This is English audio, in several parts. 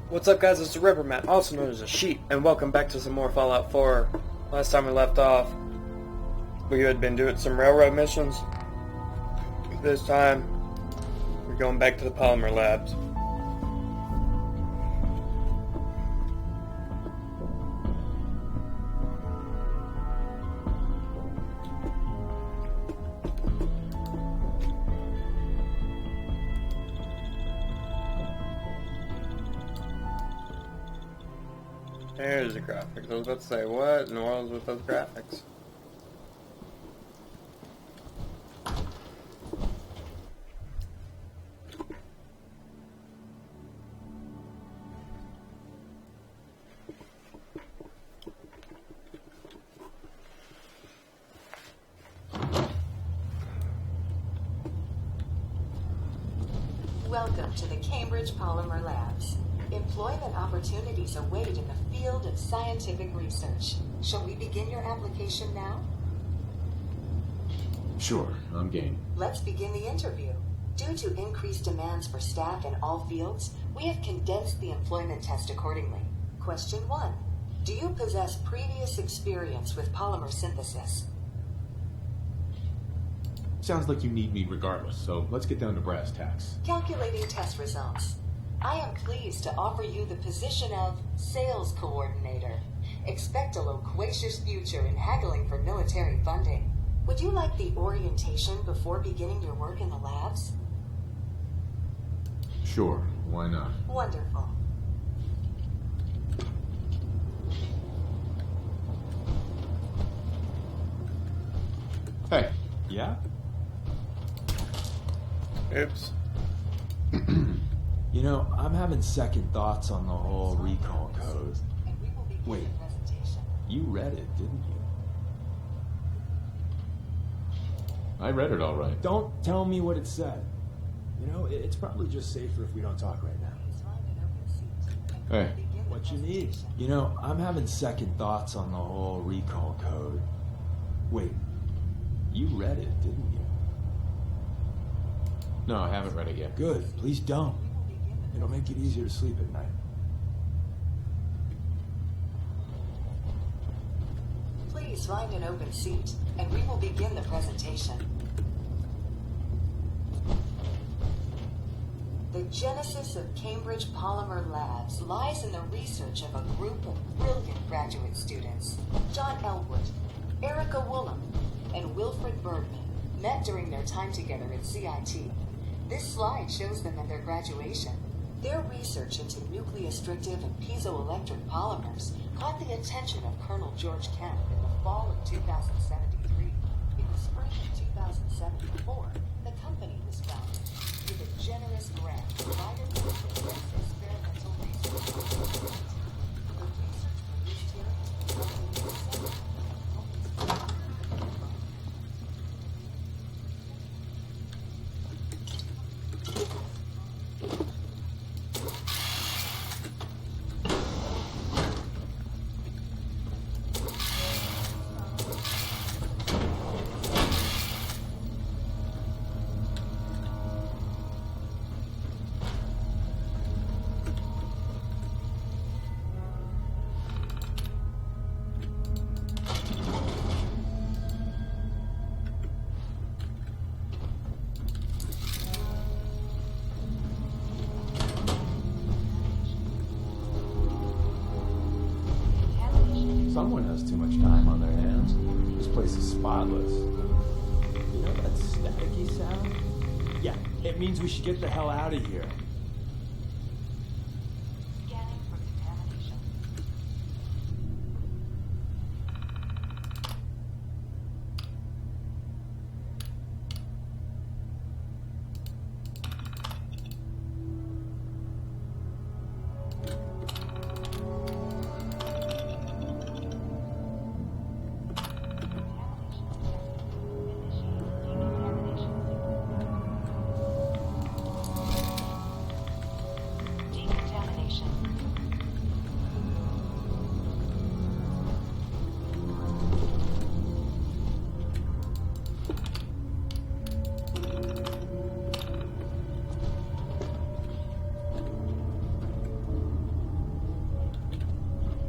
What's up, guys? It's the Riverman, also known as a Sheep, and welcome back to some more Fallout 4. Last time we left off, we had been doing some railroad missions. This time, we're going back to the polymer labs. There's the graphics. I was about to say, what in the world is with those graphics? Welcome to the Cambridge Polymer Labs. Employment opportunities await in the field of scientific research. Shall we begin your application now? Sure, I'm game. Let's begin the interview. Due to increased demands for staff in all fields, we have condensed the employment test accordingly. Question 1. Do you possess previous experience with polymer synthesis? Sounds like you need me regardless, so let's get down to brass tacks. Calculating test results. I am pleased to offer you the position of sales coordinator. Expect a loquacious future in haggling for military funding. Would you like the orientation before beginning your work in the labs? Sure, why not? Wonderful. Hey, yeah? Oops. You know, I'm having second thoughts on the whole recall code. Wait, you read it, didn't you? I read it all right. Don't tell me what it said. You know, it's probably just safer if we don't talk right now. Hey. What you need? You know, I'm having second thoughts on the whole recall code. Wait, you read it, didn't you? No, I haven't read it yet. Good, please don't. It'll make it easier to sleep at night. Please find an open seat, and we will begin the presentation. The genesis of Cambridge Polymer Labs lies in the research of a group of brilliant graduate students. John Elwood, Erica Woolham, and Wilfred Bergman met during their time together at CIT. This slide shows them at their graduation. Their research into nucleostrictive and piezoelectric polymers caught the attention of Colonel George Kemp in the fall of 2073. In the spring of 2074, the company was founded with a generous grant provided to advance experimental research. The research produced here resulted in Someone has too much time on their hands. This place is spotless. You know that staticky sound? Yeah, it means we should get the hell out of here. scanning for contamination.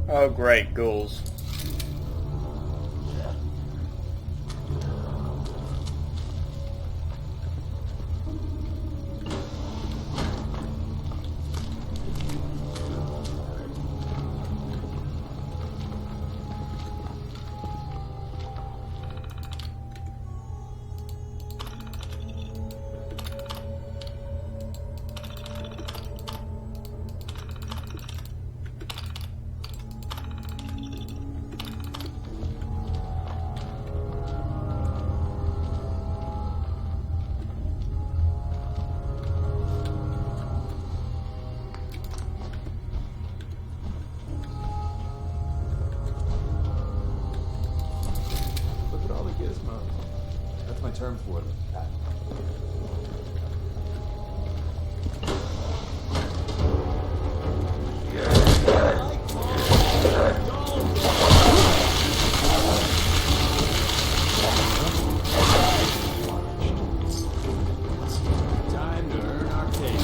Oh great, ghouls. Look at all the gizmos. That's my term for them. Time to earn our pay.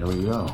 There we go.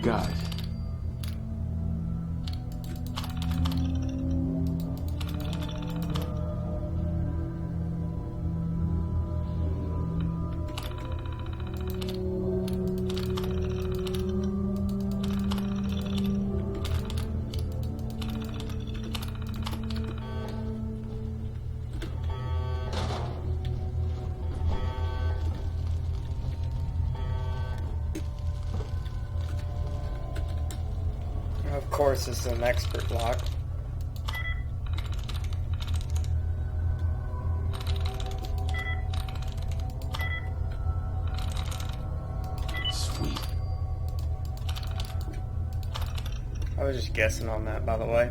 Guys. Of course, this is an expert lock. Sweet. I was just guessing on that, by the way.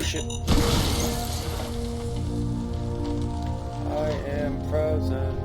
shit. I am frozen.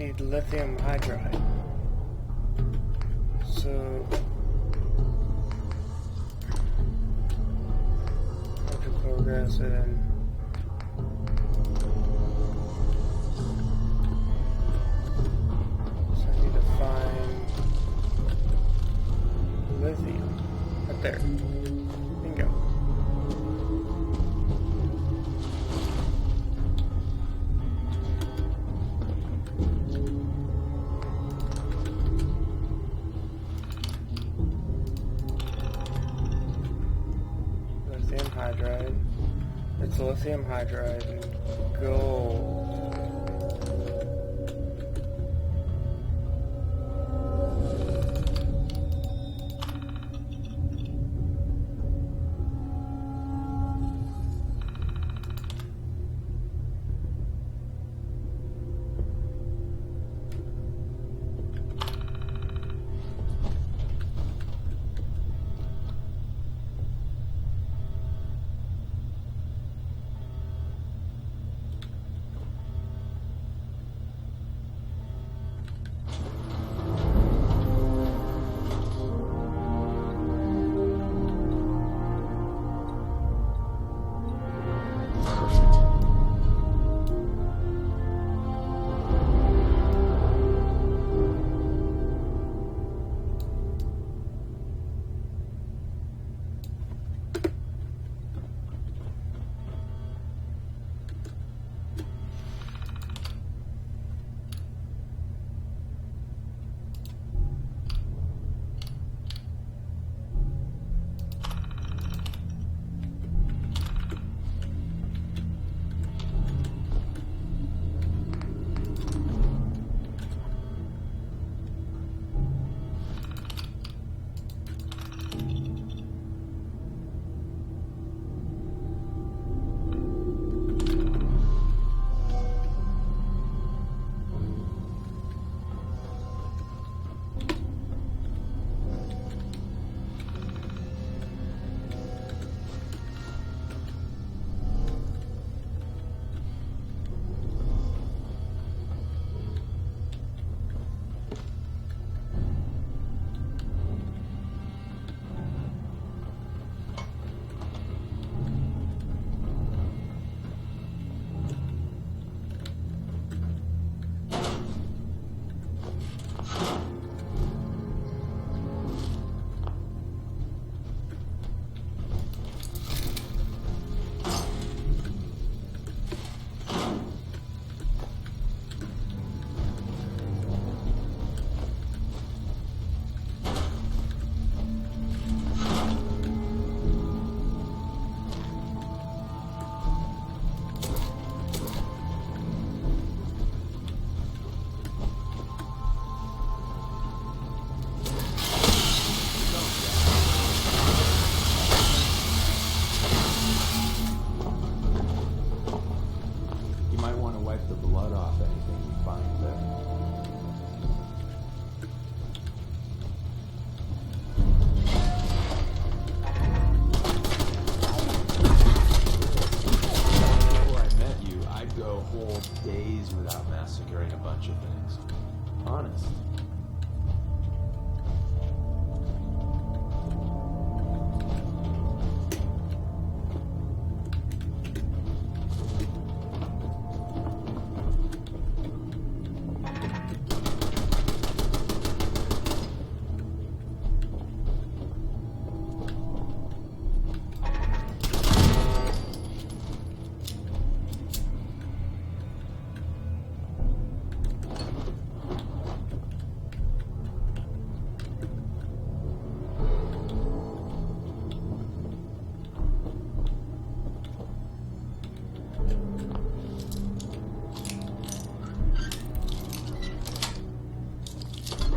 need lithium hydride. So hydrochloric acid and so I need to find lithium right there. Bingo. Hydride. It's lithium hydride and gold.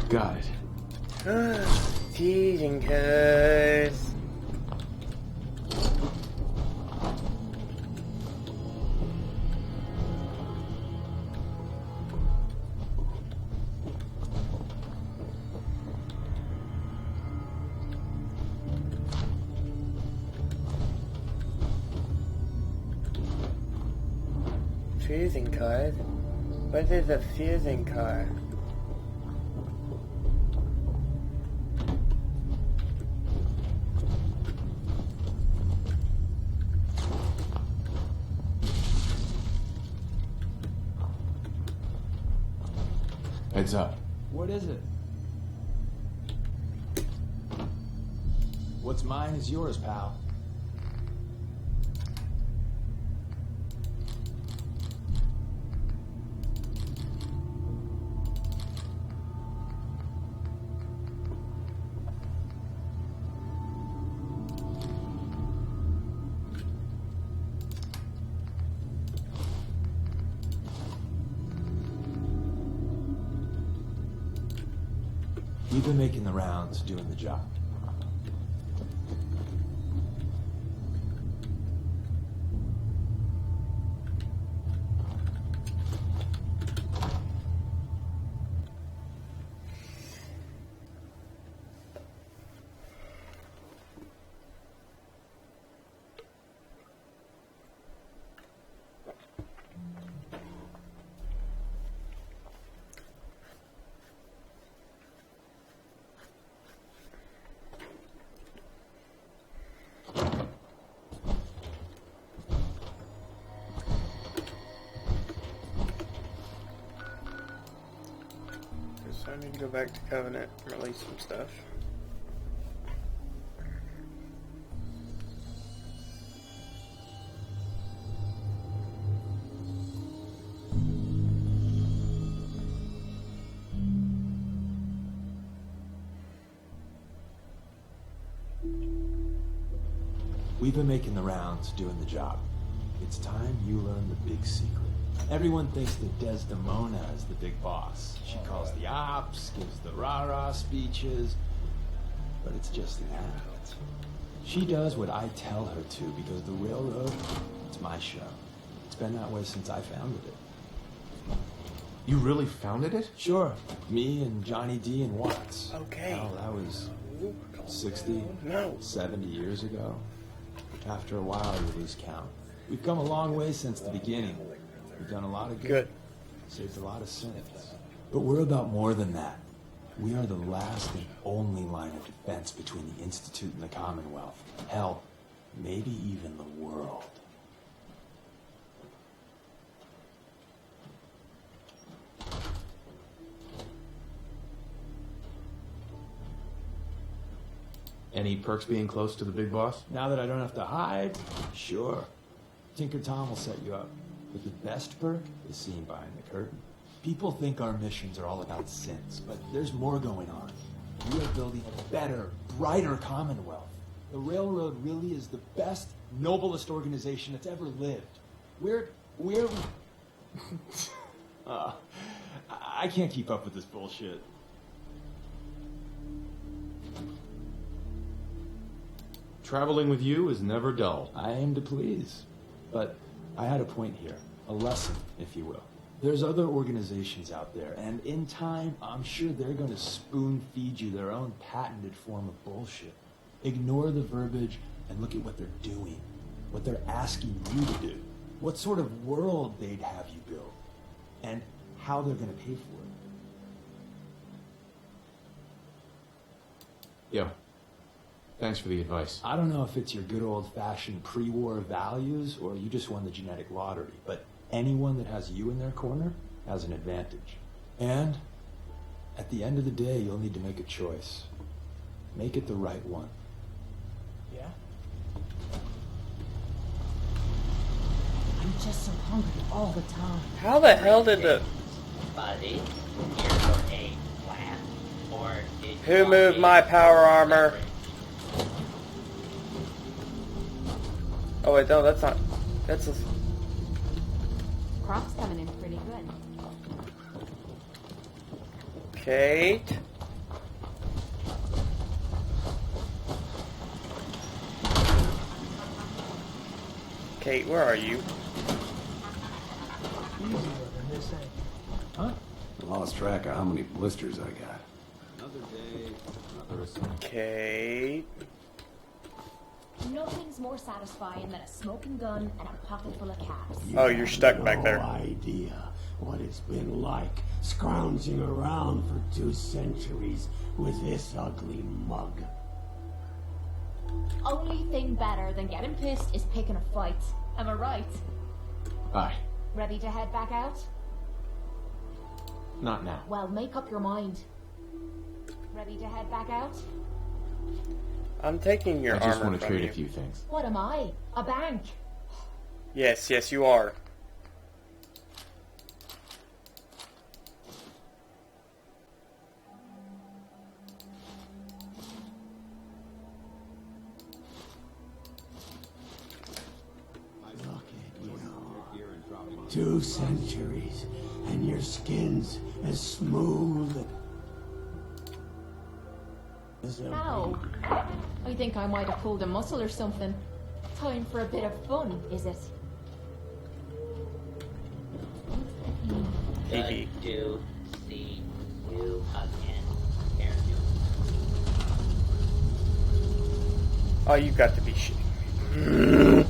Got it. Teasing cuz. Fusing card? What is a fusing card? Heads up. What is it? What's mine is yours, pal. We've been making the rounds, doing the job. So I need to go back to Covenant and release some stuff. We've been making the rounds, doing the job. It's time you learn the big secret. Everyone thinks that Desdemona is the big boss. She calls the ops, gives the rah-rah speeches, but it's just an act. She does what I tell her to because the railroad, it's my show. It's been that way since I founded it. You really founded it? Sure, me and Johnny D and Watts. Okay. Hell, that was 60, No. 70 years ago. After a while, you lose count. We've come a long way since the beginning. We've done a lot of good. Saved a lot of sins. But we're about more than that. We are the last and only line of defense between the Institute and the Commonwealth. Hell, maybe even the world. Any perks being close to the big boss? Now that I don't have to hide, sure. Tinker Tom will set you up. But the best perk is seen behind the curtain. People think our missions are all about sins, but there's more going on. We are building a better, brighter Commonwealth. The Railroad really is the best, noblest organization that's ever lived. We're I can't keep up with this bullshit. Traveling with you is never dull. I aim to please. But I had a point here. A lesson, if you will. There's other organizations out there, and in time, I'm sure they're going to spoon-feed you their own patented form of bullshit. Ignore the verbiage and look at what they're doing. What they're asking you to do. What sort of world they'd have you build. And how they're going to pay for it. Yeah. Thanks for the advice. I don't know if it's your good old-fashioned pre-war values or you just won the genetic lottery, but anyone that has you in their corner has an advantage. And at the end of the day, you'll need to make a choice. Make it the right one. Yeah? I'm just so hungry all the time. How the hell did the... Buddy, here's your eggplant. Or did you Who want moved me my to power order armor? separate? Oh wait, no, that's not... That's a... Crop's coming in pretty good. Kate? Kate, where are you? Huh? Lost track of how many blisters I got. Another day, another assignment. Kate? Nothing's more satisfying than a smoking gun and a pocket full of caps. Oh, you're stuck back No there. idea what it's been like scrounging around for 2 centuries with this ugly mug. Only thing better than getting pissed is picking a fight. Am I right? Aye. Ready to head back out? Not now. Well, make up your mind. Ready to head back out? I'm taking your I just armor want to from trade you. a few things. What am I? A bank? Yes, yes, you are. Look at you. 2 centuries, and your skin's as smooth. Ow. I think I might have pulled a muscle or something. Time for a bit of fun, is it? Maybe. Good to see you again, Aaron. Oh, you got to be shitting me.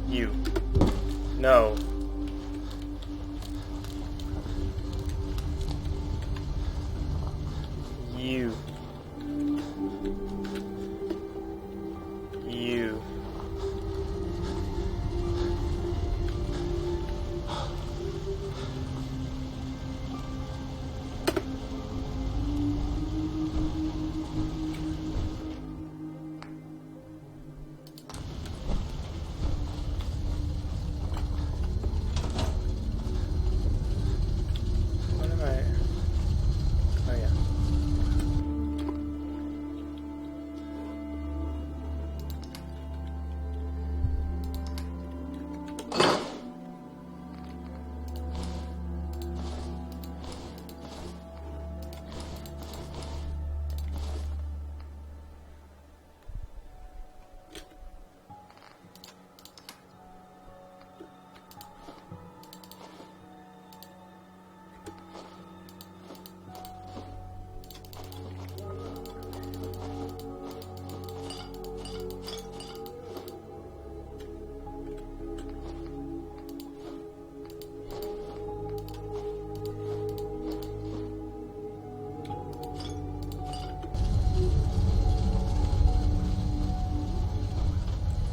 You. No. You. What am I? Oh yeah.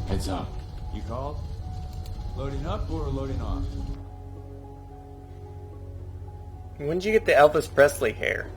Heads up. You called? Loading up or loading off? When did you get the Elvis Presley hair?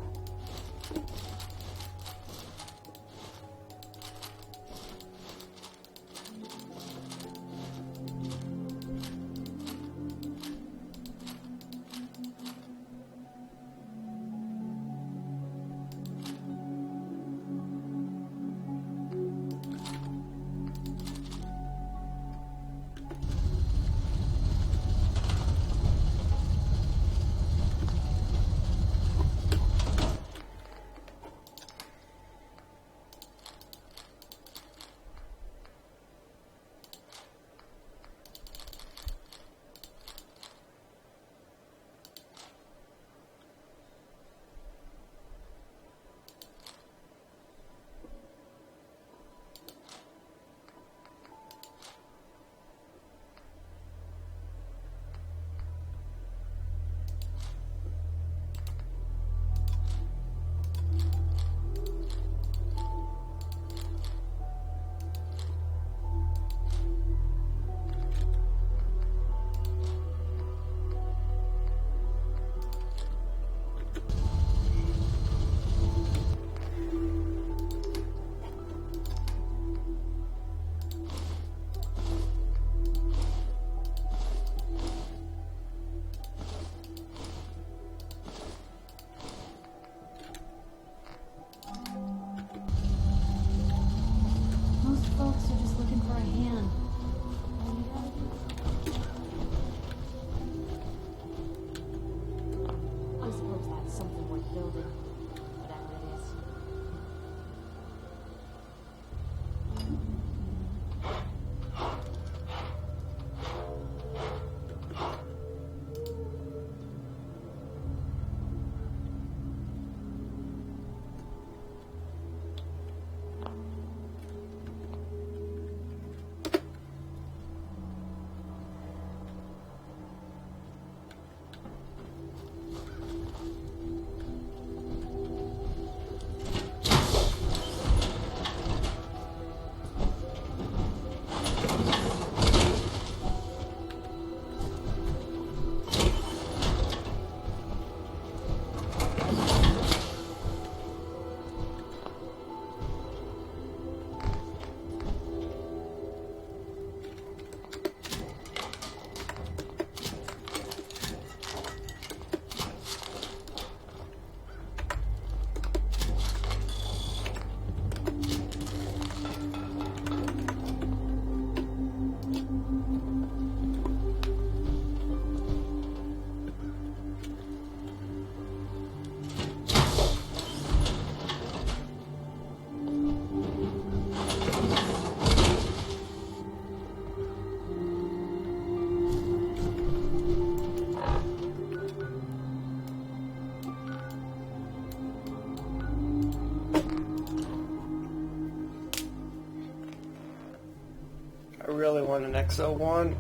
XO1.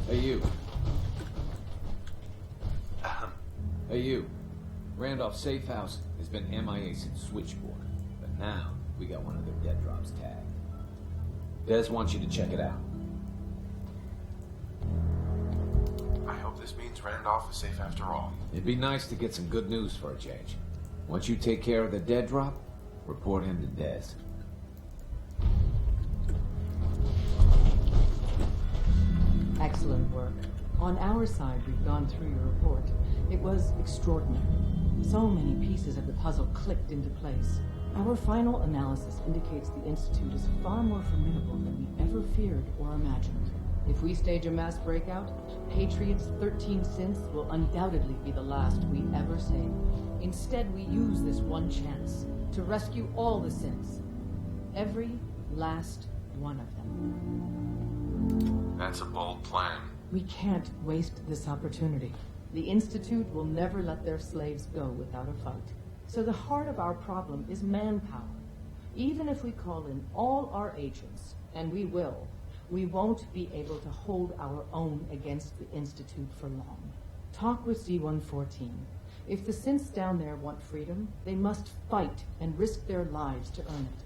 Hey, you. Hey, you. Randolph's safe house has been MIA since Switchboard, but now we got one of their dead drops tagged. Des wants you to check it out. I hope this means Randolph is safe after all. It'd be nice to get some good news for a change. Once you take care of the dead drop, report him to Des. Excellent work. On our side, we've gone through your report. It was extraordinary. So many pieces of the puzzle clicked into place. Our final analysis indicates the Institute is far more formidable than we ever feared or imagined. If we stage a mass breakout, Patriot's 13 synths will undoubtedly be the last we ever save. Instead, we use this one chance to rescue all the synths. Every last one of them. That's a bold plan. We can't waste this opportunity. The Institute will never let their slaves go without a fight. So the heart of our problem is manpower. Even if we call in all our agents, and we will, we won't be able to hold our own against the Institute for long. Talk with Z-114. If the synths down there want freedom, they must fight and risk their lives to earn it.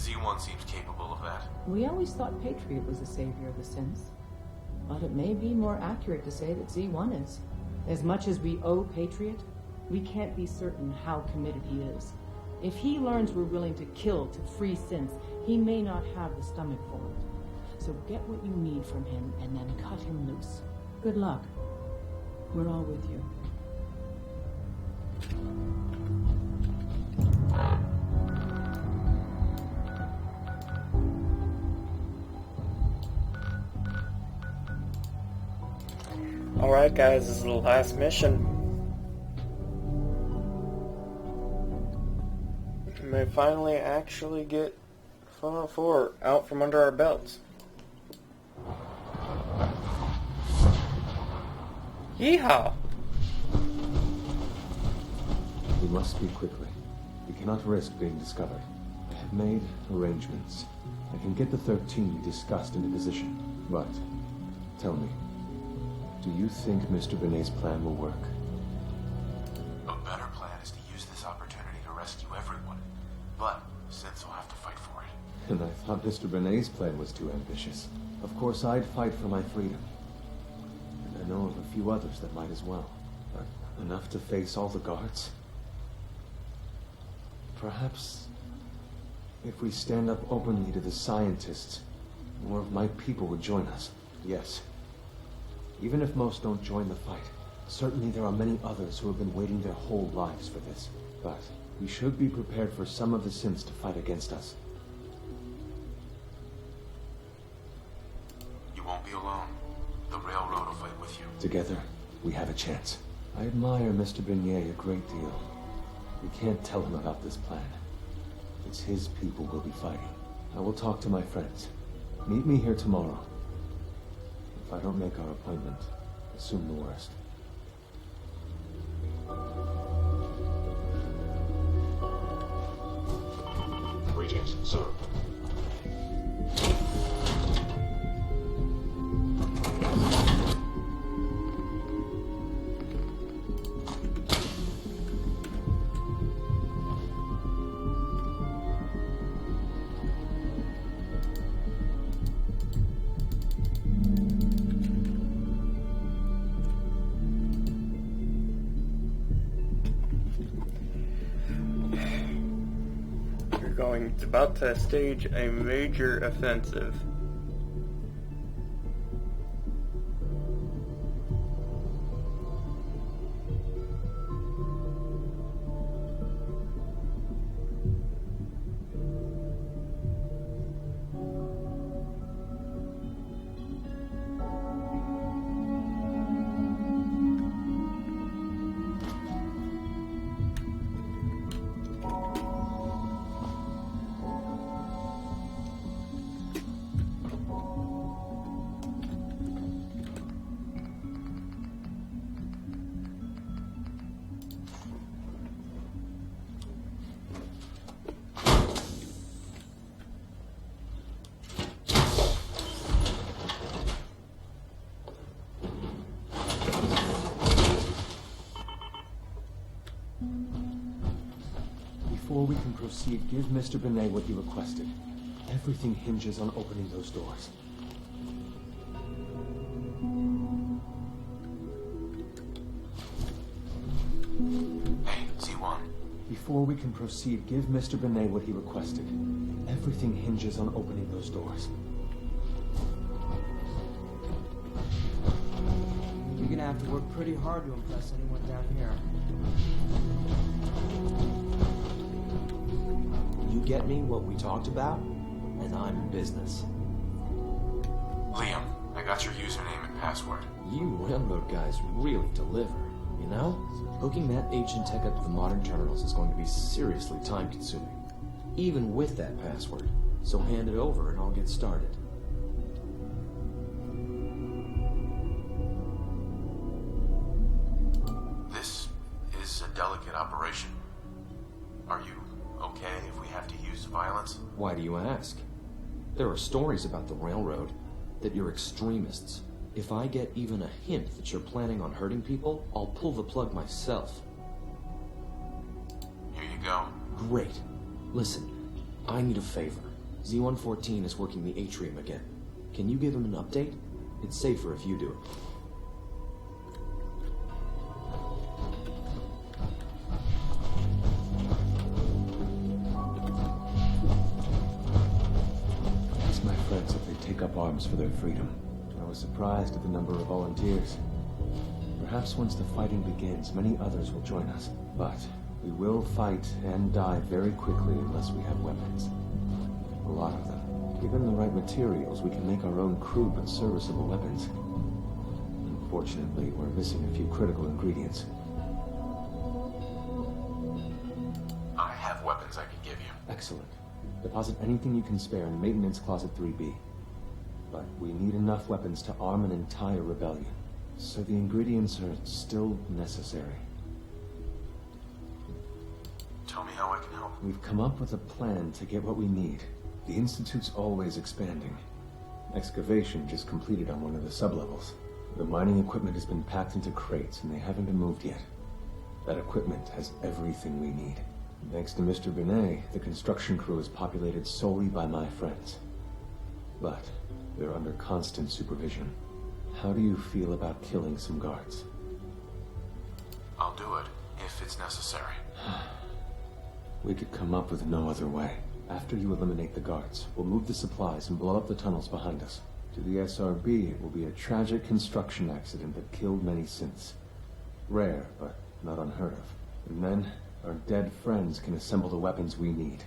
Z1 seems capable of that. We always thought Patriot was the savior of the synths. But it may be more accurate to say that Z1 is. As much as we owe Patriot, we can't be certain how committed he is. If he learns we're willing to kill to free synths, he may not have the stomach for it. So get what you need from him and then cut him loose. Good luck. We're all with you. Alright guys, this is the last mission. We may finally actually get Fallout 4 out from under our belts. Yeehaw! We must speak quickly. We cannot risk being discovered. I have made arrangements. I can get the 13 we discussed into position. But, tell me, do you think Mr. Benet's plan will work? A better plan is to use this opportunity to rescue everyone. But Synths will have to fight for it. And I thought Mr. Benet's plan was too ambitious. Of course, I'd fight for my freedom. And I know of a few others that might as well. But enough to face all the guards? Perhaps if we stand up openly to the scientists, more of my people would join us. Yes. Even if most don't join the fight, certainly there are many others who have been waiting their whole lives for this. But we should be prepared for some of the synths to fight against us. You won't be alone. The railroad will fight with you. Together, we have a chance. I admire Mr. Benet a great deal. We can't tell him about this plan. It's his people we'll be fighting. I will talk to my friends. Meet me here tomorrow. If I don't make our appointment, assume the worst. Greetings, sir. It's about to stage a major offensive. Before we can proceed, give Mr. Benet what he requested. Everything hinges on opening those doors. Hey, Z1. Before we can proceed, give Mr. Benet what he requested. Everything hinges on opening those doors. You're gonna have to work pretty hard to impress anyone down here. You get me what we talked about, and I'm in business. Liam, I got your username and password. You railroad guys really deliver, you know? Hooking that ancient tech up to the modern terminals is going to be seriously time-consuming, even with that password. So hand it over and I'll get started. This is a delicate operation. Are you okay if we have to use violence? Why do you ask? There are stories about the railroad that you're extremists. If I get even a hint that you're planning on hurting people, I'll pull the plug myself. Here you go. Great. Listen, I need a favor. Z-114 is working the atrium again. Can you give him an update? It's safer if you do it. Ask my friends if they take up arms for their freedom. I was surprised at the number of volunteers. Perhaps once the fighting begins, many others will join us. But we will fight and die very quickly unless we have weapons. A lot of them. Given the right materials, we can make our own crude but serviceable weapons. Unfortunately, we're missing a few critical ingredients. I have weapons I can give you. Excellent. Deposit anything you can spare in Maintenance Closet 3B. But we need enough weapons to arm an entire rebellion. So the ingredients are still necessary. Tell me how I can help. We've come up with a plan to get what we need. The Institute's always expanding. Excavation just completed on one of the sublevels. The mining equipment has been packed into crates and they haven't been moved yet. That equipment has everything we need. Thanks to Mr. Benet, the construction crew is populated solely by my friends. But they're under constant supervision. How do you feel about killing some guards? I'll do it, if it's necessary. We could come up with no other way. After you eliminate the guards, we'll move the supplies and blow up the tunnels behind us. To the SRB, it will be a tragic construction accident that killed many synths. Rare, but not unheard of. And then, our dead friends can assemble the weapons we need.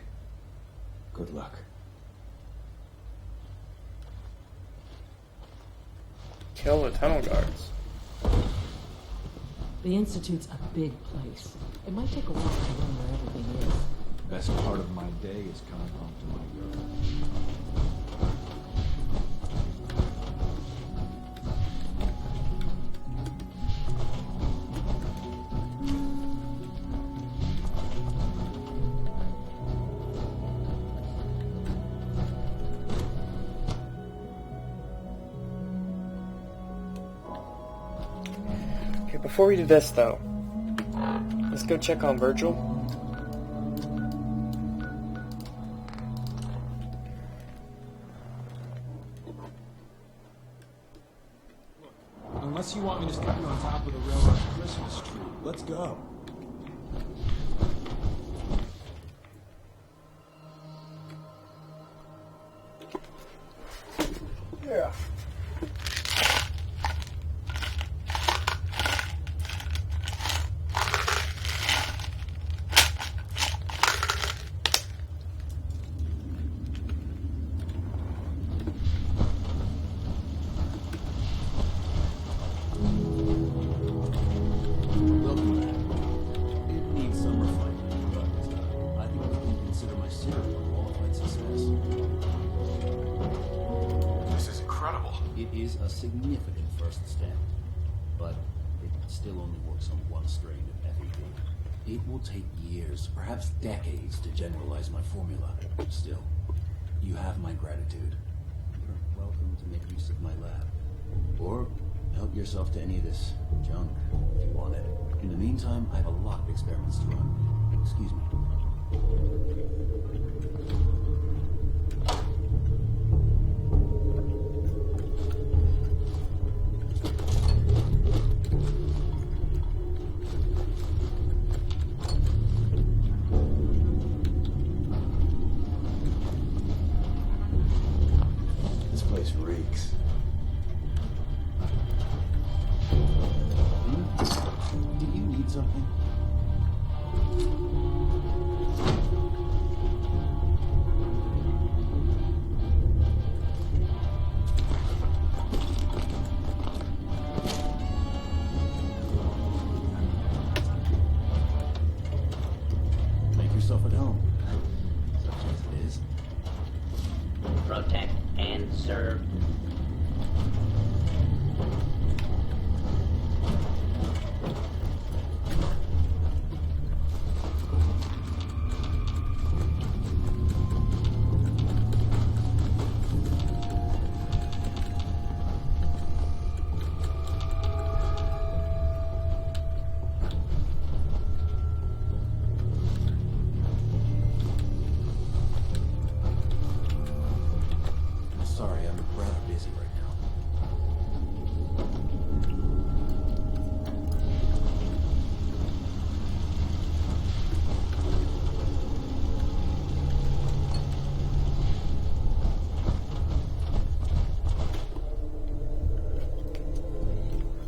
Good luck. Kill the tunnel guards. The Institute's a big place. It might take a while to learn where everything is. Best part of my day is coming home to my girl. Okay, before we do this though, let's go check on Virgil. Unless you want me to stick you on top of the railroad Christmas tree, let's go. Yeah. Significant first step, but it still only works on one strain of FEV. It will take years, perhaps decades, to generalize my formula. Still, you have my gratitude. You're welcome to make use of my lab, or help yourself to any of this junk if you want it. In the meantime, I have a lot of experiments to run. Excuse me. yourself at home. Such as it is. Protect and serve. Sorry, I'm rather busy right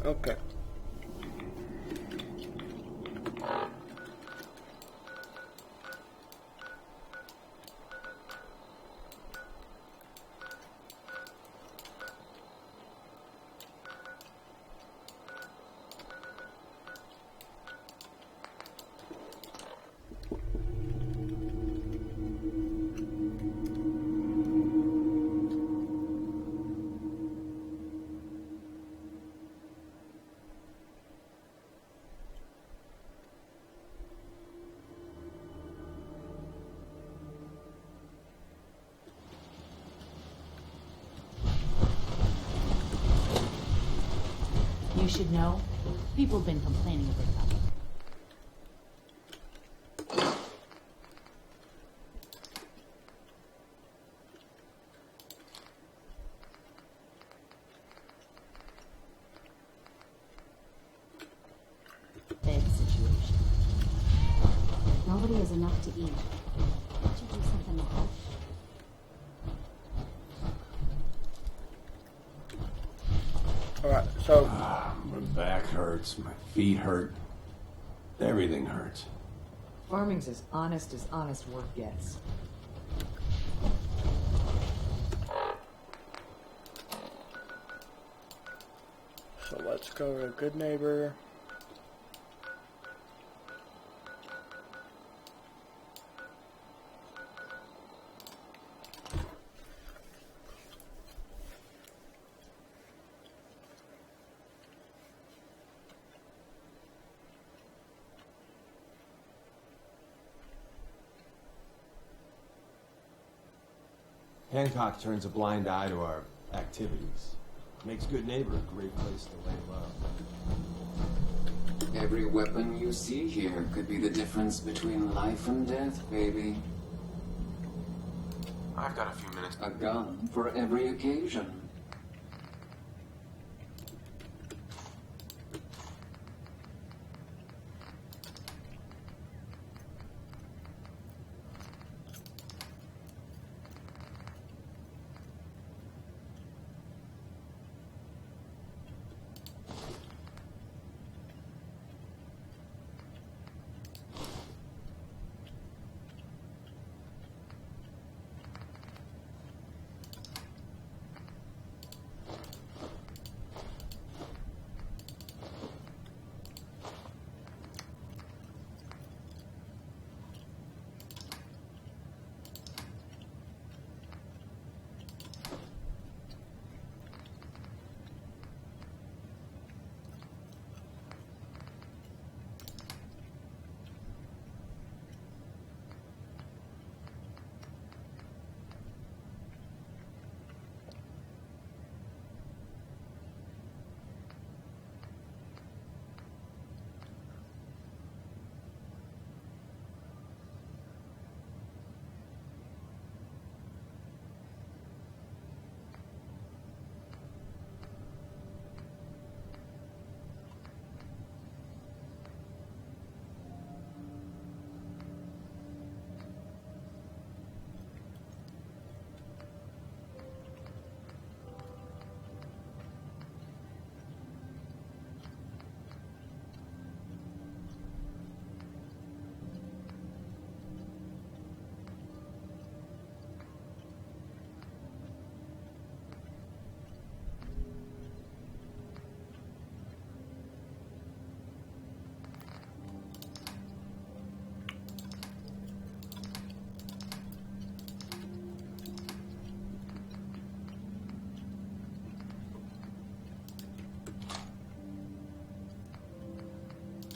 now. Okay. You should know, people have been complaining a bit about it. Bad situation. Nobody has enough to eat. Can't you do something to help? Alright, so... My back hurts, my feet hurt. Everything hurts. Farming's as honest work gets. So let's go to Good Neighbor. Hancock turns a blind eye to our activities. Makes Good Neighbor a great place to lay low. Every weapon you see here could be the difference between life and death, baby. I've got a few minutes. A gun for every occasion.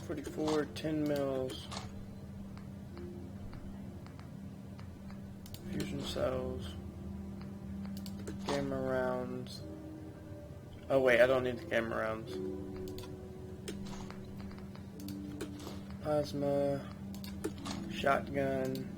44, 10 mils. Fusion cells. Gamma rounds. Oh wait, I don't need the gamma rounds. Plasma. Shotgun.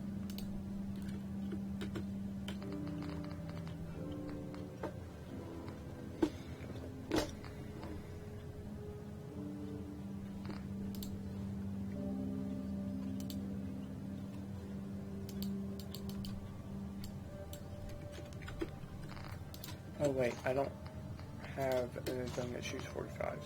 Oh wait, I don't have anything that shoots 45s.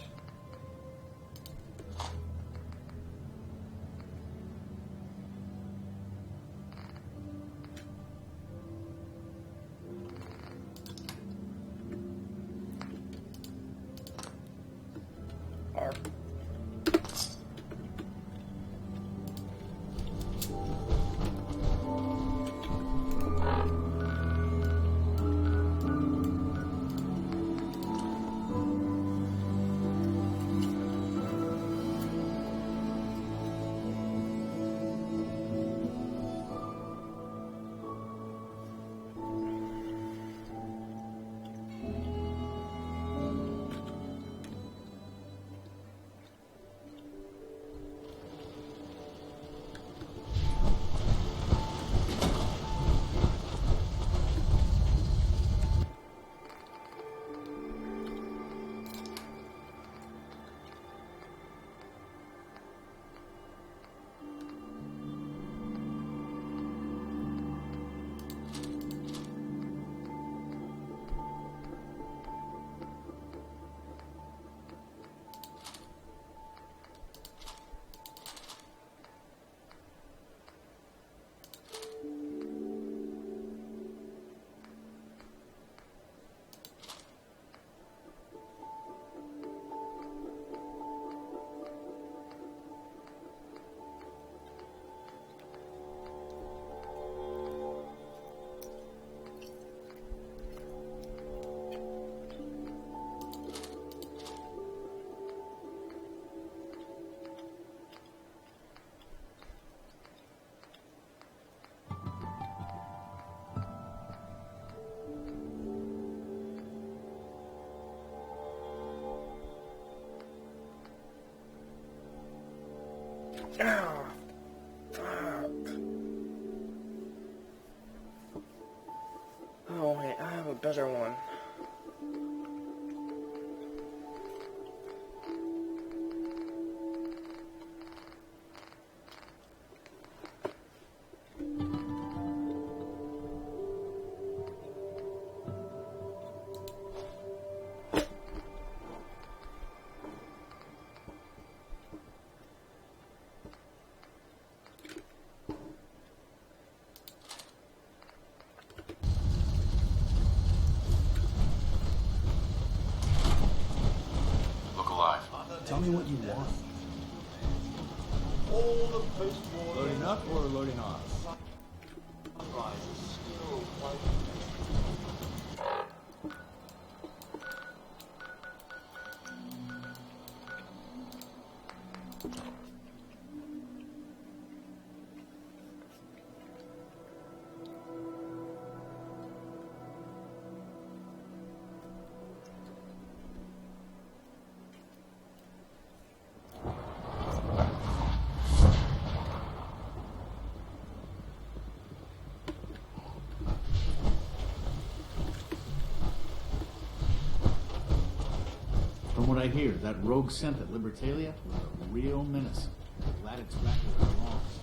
R. Oh, fuck. Oh wait, I have a better one. Tell me what you want. Loading up or loading off? From what I hear, that rogue scent at Libertalia was a real menace. Glad it's back where it belongs.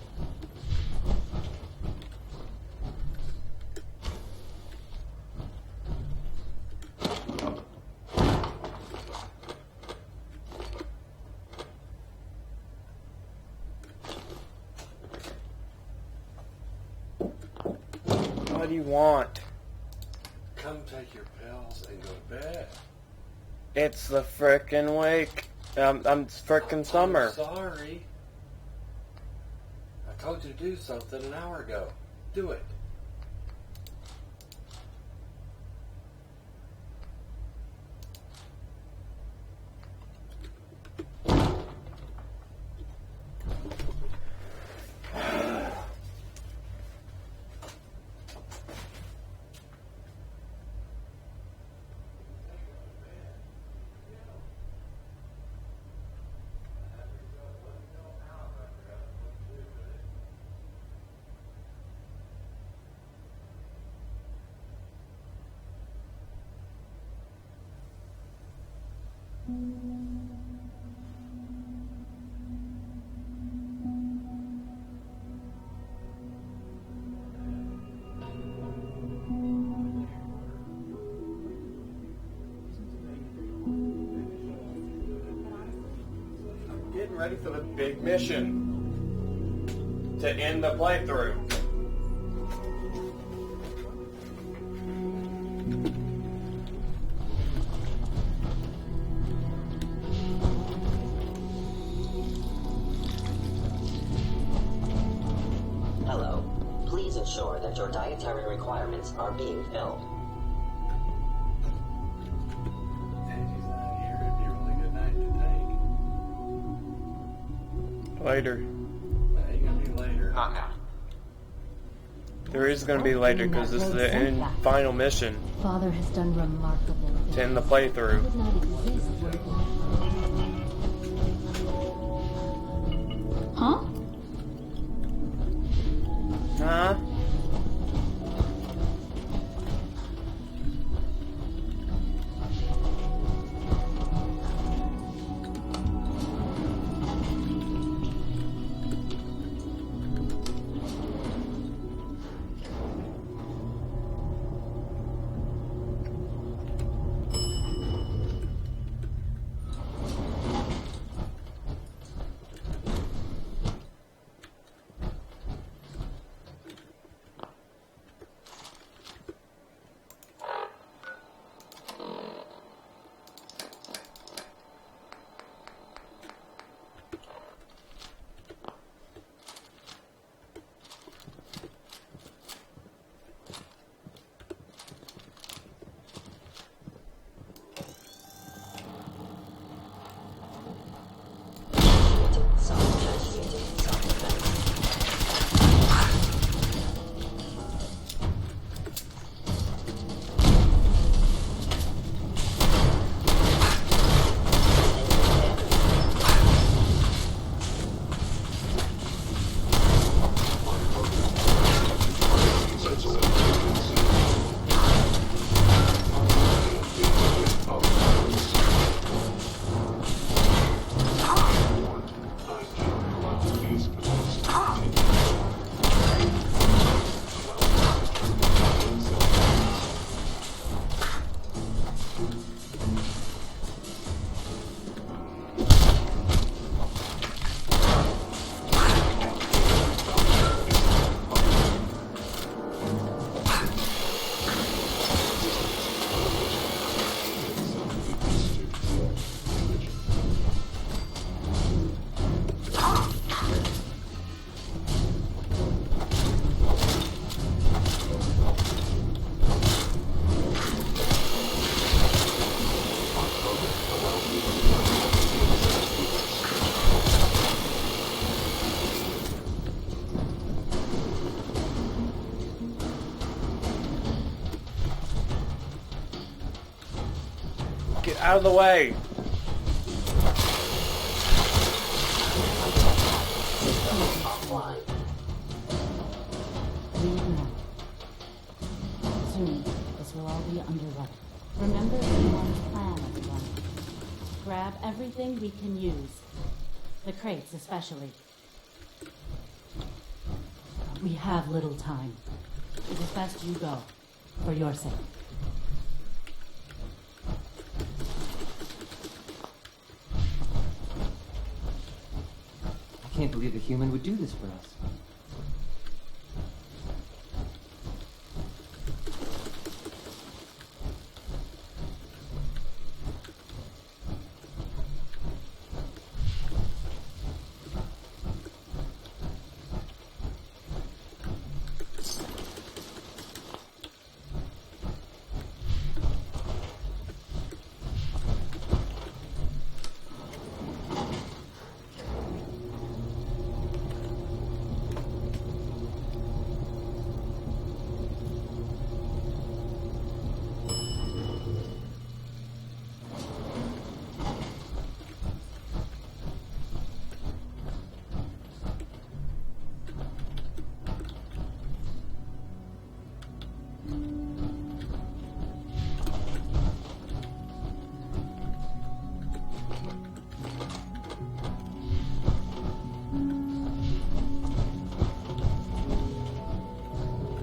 What do you want? Come take your pills and go to bed. It's the frickin' wake. I'm frickin' summer. I'm sorry. I told you to do something an hour ago. Do it. Getting ready for the big mission to end the playthrough. Hello. Please ensure that your dietary requirements are being filled. Andy's not here. It'd be a really good night to take. Later. That ain't gonna be later. Not now. There is going to be later because this is the final mission Father has done remarkable things. to end the playthrough. Would not exist were it not. Huh? Huh? Get out of the way. Soon, this will all be underway. Remember everyone's plan, everyone. Grab everything we can use. The crates, especially. We have little time. It is best you go, for your sake. I can't believe a human would do this for us.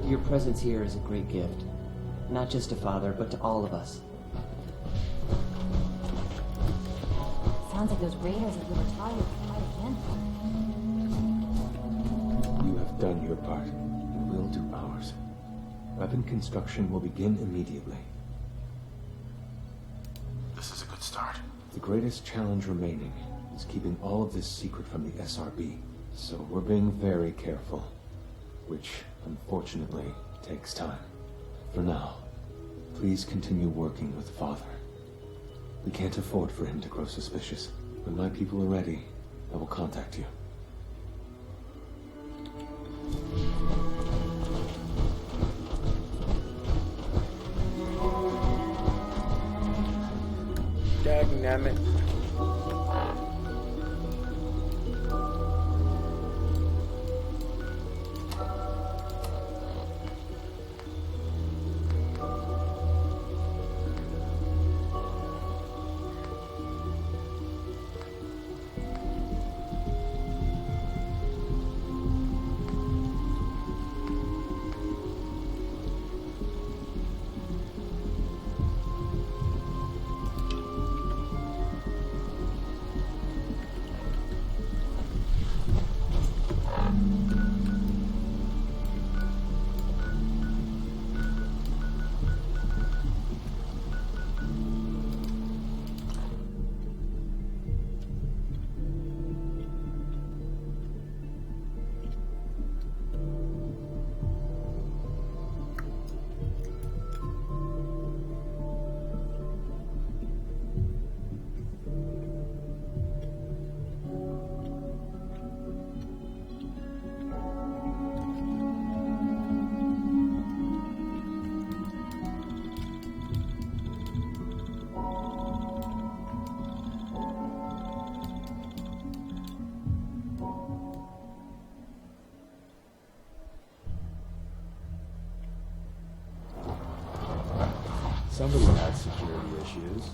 Your presence here is a great gift. Not just to Father, but to all of us. Sounds like those raiders have been tired to fight again. You have done your part. We'll do ours. Weapon construction will begin immediately. This is a good start. The greatest challenge remaining is keeping all of this secret from the SRB. So we're being very careful, which, unfortunately, takes time. For now, please continue working with Father. We can't afford for him to grow suspicious. When my people are ready, I will contact you. Dagnammit. Somebody had security issues.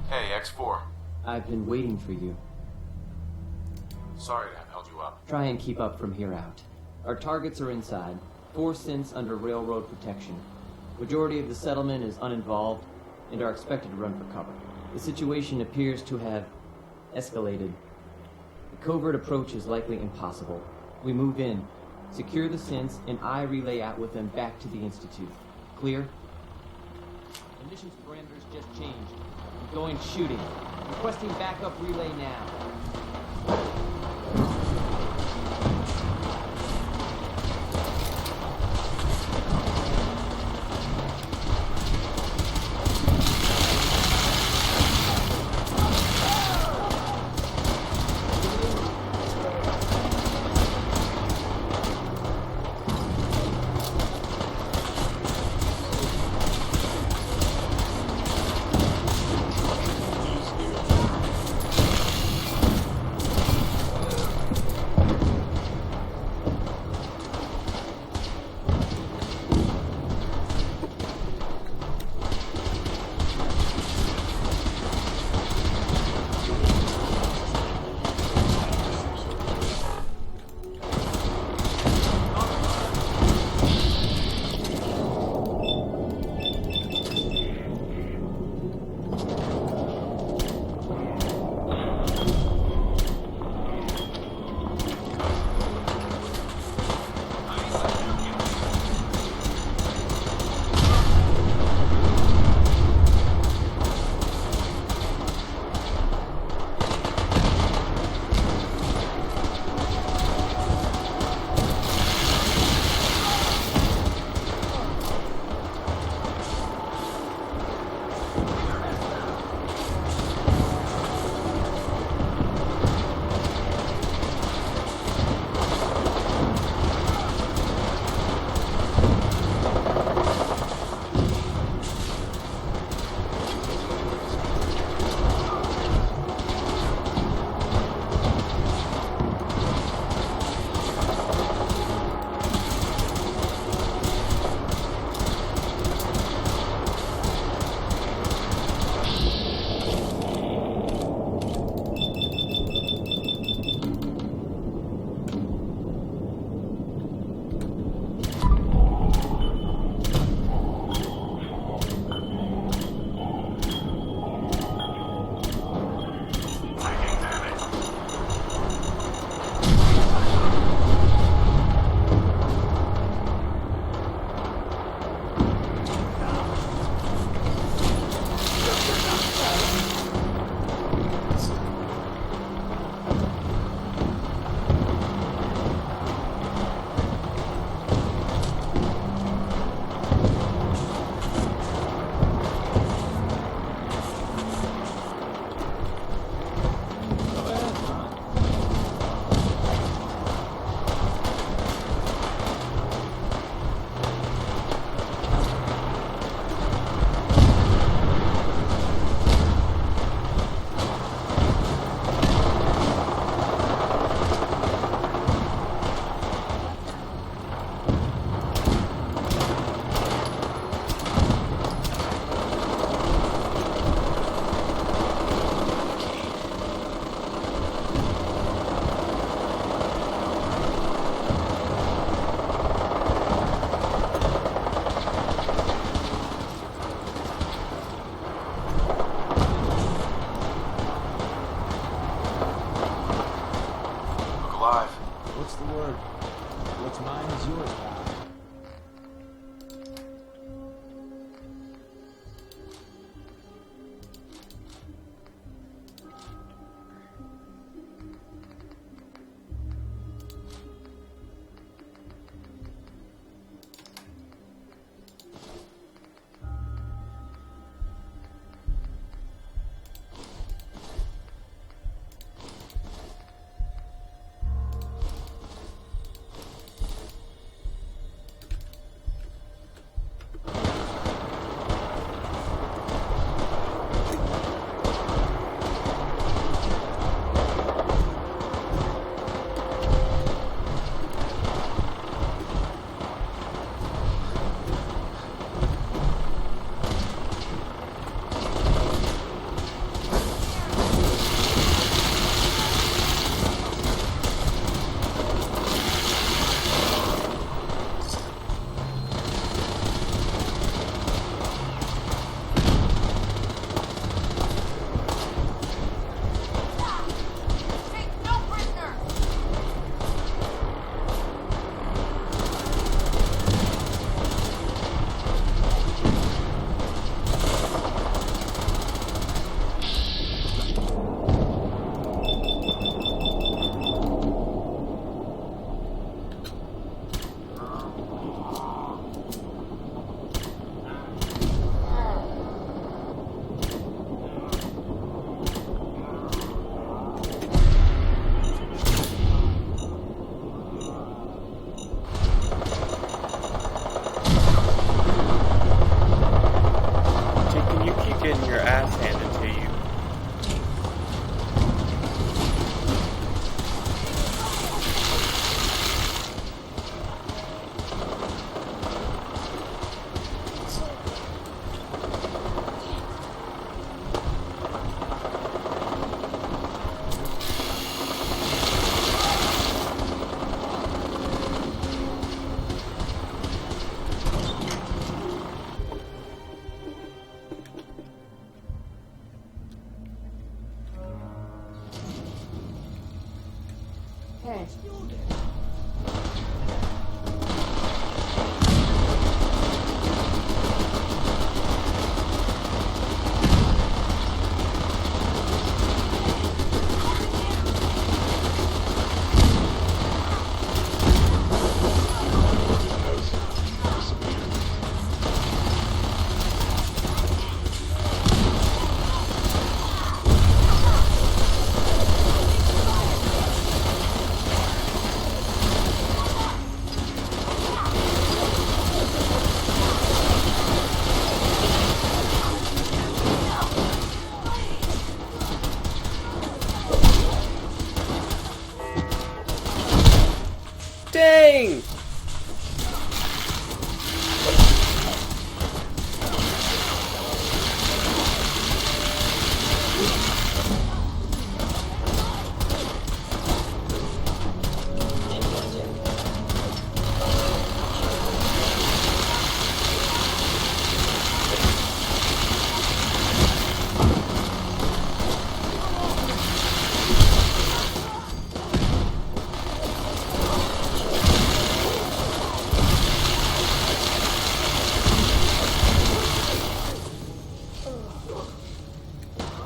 Hey, X4. I've been waiting for you. Sorry to have held you up. Try and keep up from here out. Our targets are inside. 4 synths under railroad protection. Majority of the settlement is uninvolved and are expected to run for cover. The situation appears to have escalated. The covert approach is likely impossible. We move in, secure the synths, and I relay out with them back to the Institute. Clear? The mission's parameters just changed. I'm going shooting. Requesting backup relay now. What's mine is yours, pal. Getting your ass handed to you. Hey. Dang!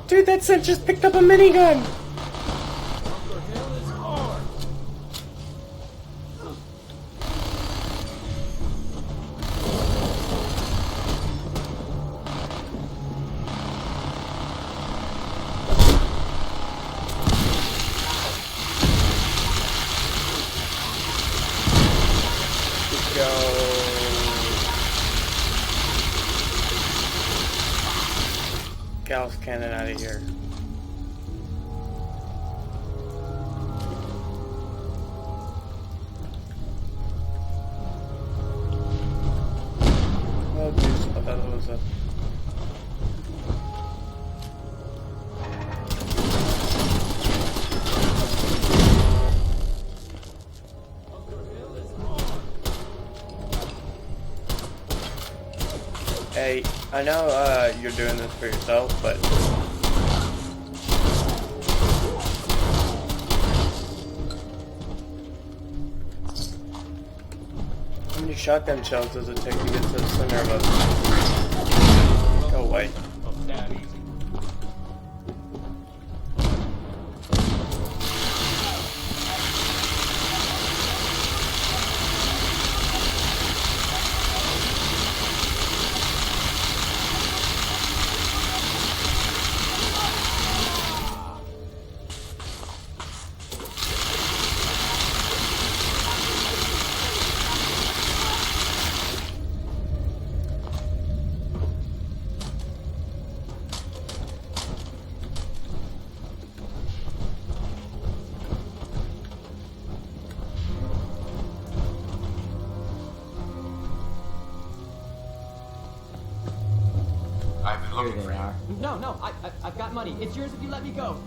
Dude, that scent just picked up a minigun! Let's go. Gauss cannon out of here. Oh, jeez, I thought it was a... Hey, I know you're doing this for yourself, but How many shotgun shells does it take to get to the center of a... Go away. Here they are. No, I've got money. It's yours if you let me go.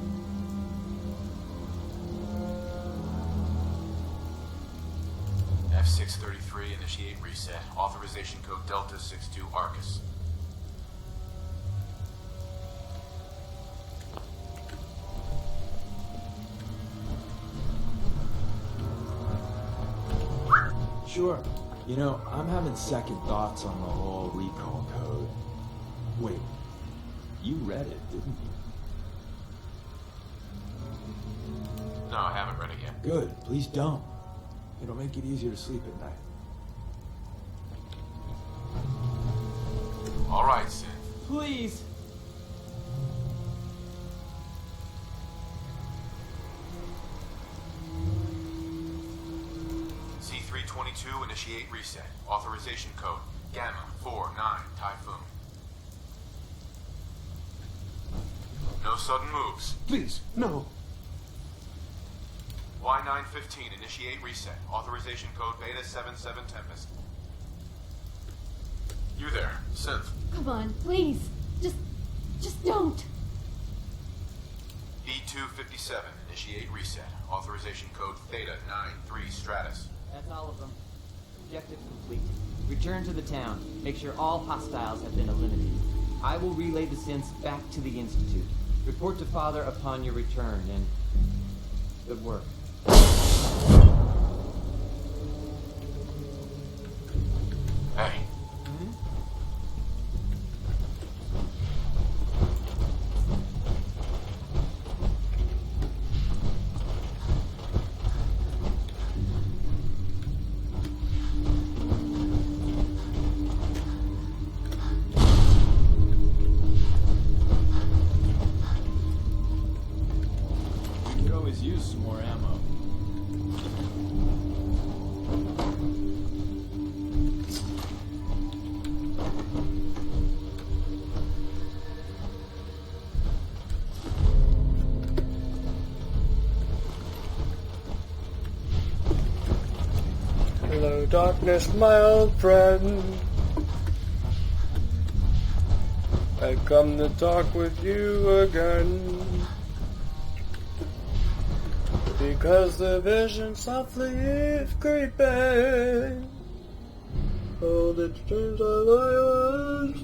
F633, initiate reset. Authorization code Delta 62 Arcus. Sure. You know, I'm having second thoughts on the whole recall code. Wait, you read it, didn't you? No, I haven't read it yet. Good, please don't. It'll make it easier to sleep at night. All right, Sid. Please. C322, initiate reset. Authorization code Gamma 49 Typhoon. No sudden moves. Please, no. Y915, initiate reset. Authorization code Beta 77 Tempest. You there, Synth. Come on, please. Just don't. E257, initiate reset. Authorization code Theta 93 Stratus. That's all of them. Objective complete. Return to the town. Make sure all hostiles have been eliminated. I will relay the synths back to the Institute. Report to Father upon your return, and good work. Hey. We could always use some more ammo. Hello, darkness, my old friend. I come to talk with you again. Because the vision softly is creeping. Oh, the dreams I was.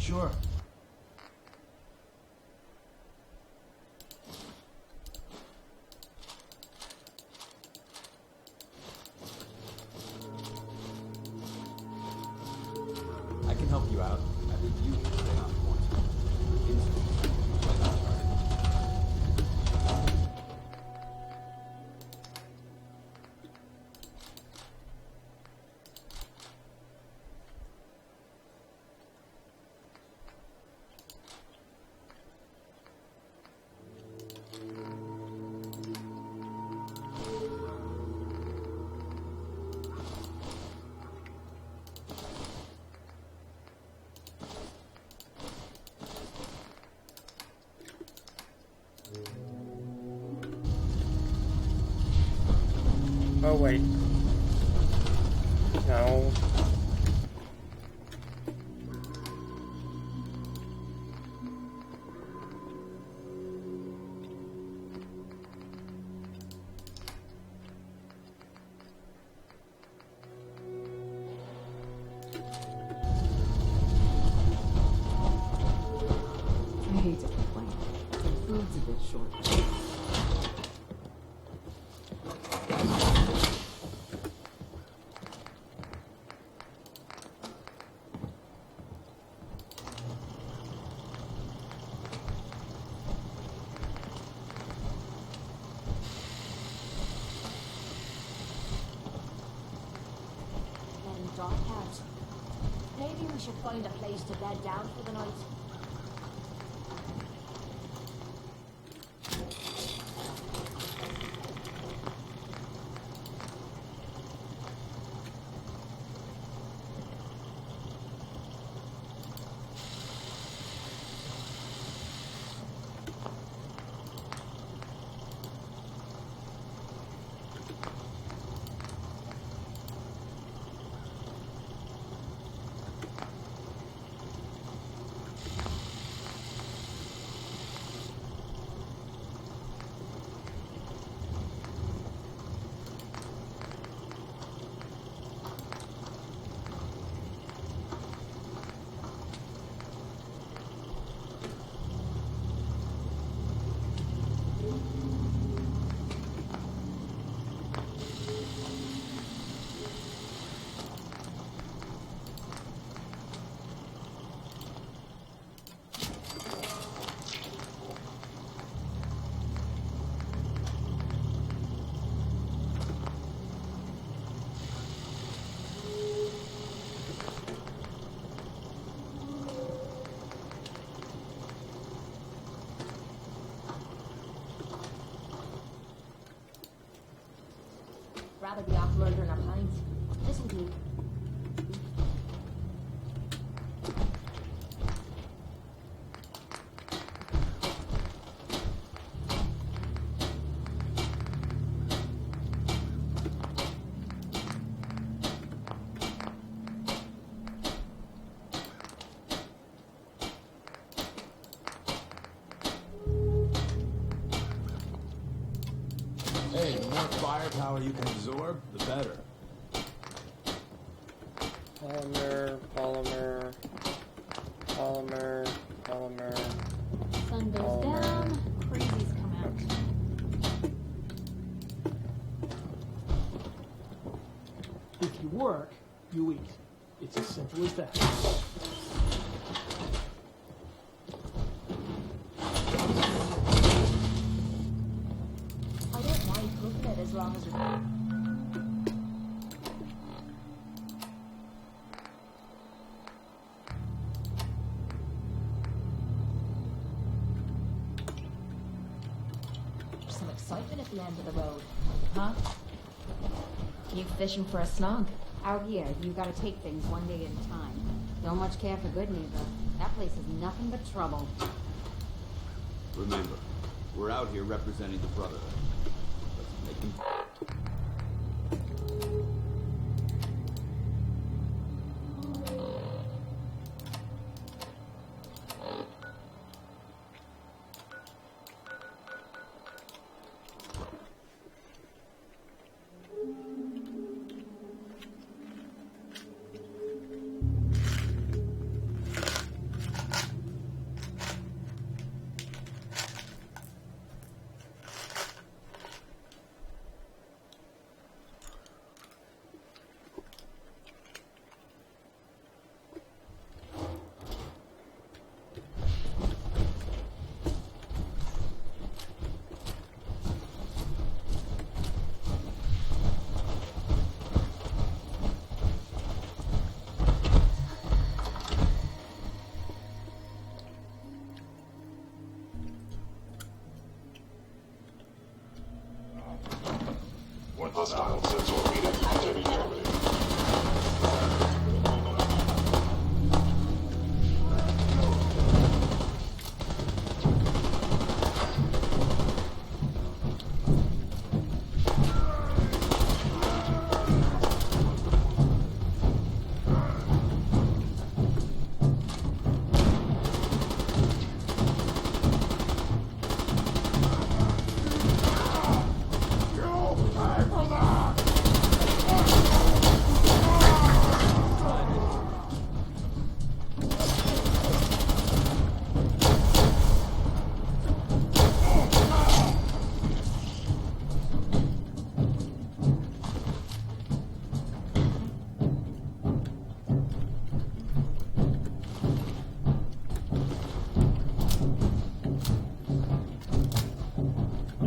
Sure. I can help you out. I think you should stay on point. Oh, wait. No. I hate to complain, but the food's a bit short. Getting dark out. Maybe we should find a place to bed down for the night. Rather be off murdering our pints. Listen, Duke. Hey, the more firepower you can absorb, the better. Polymer, polymer, polymer, polymer. Sun goes Polymer. down, crazies come out. If you work, you eat. It's as simple as that. I don't mind cooking it as long as it's... Some excitement at the end of the road. Huh? You fishing for a snog? Out here, you gotta take things one day at a time. Don't much care for good neither. That place is nothing but trouble. Remember, we're out here representing the Brotherhood. Let's make them... Hostile sensor reading detected terminated.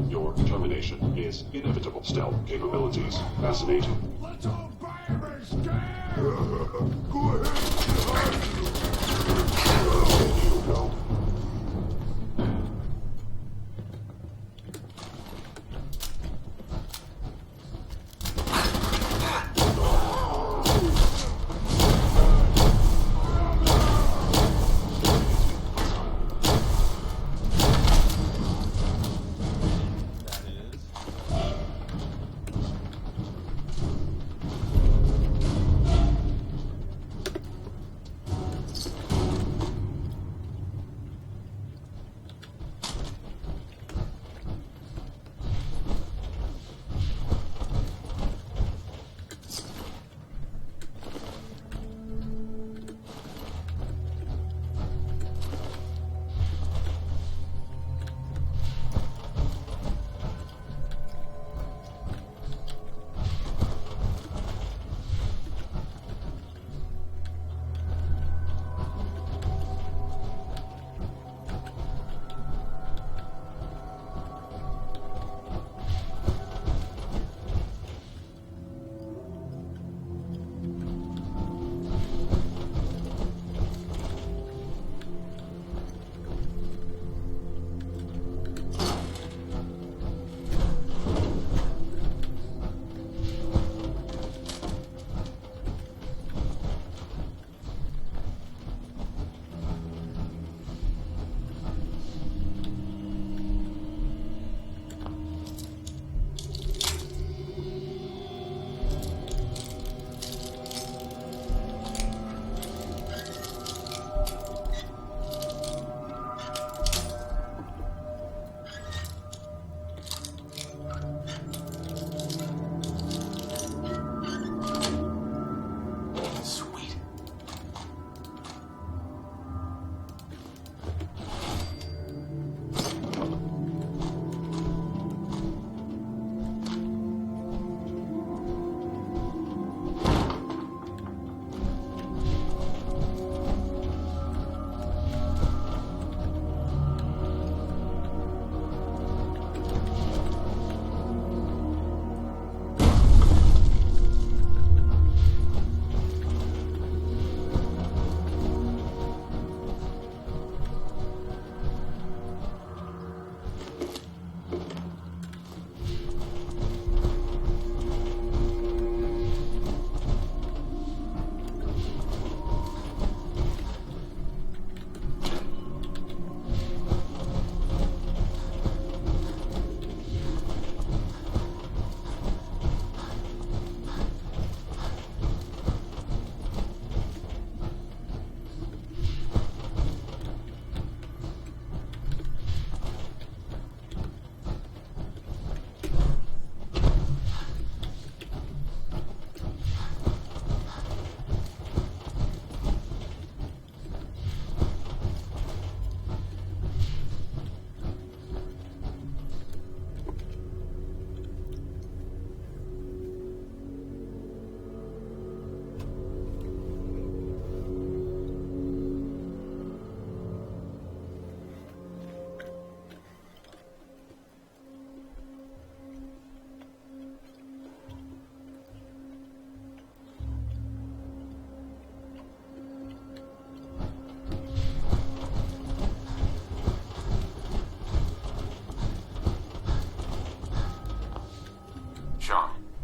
Your determination is inevitable. Stealth capabilities fascinating. Let's all baby scared! Go ahead, In you go.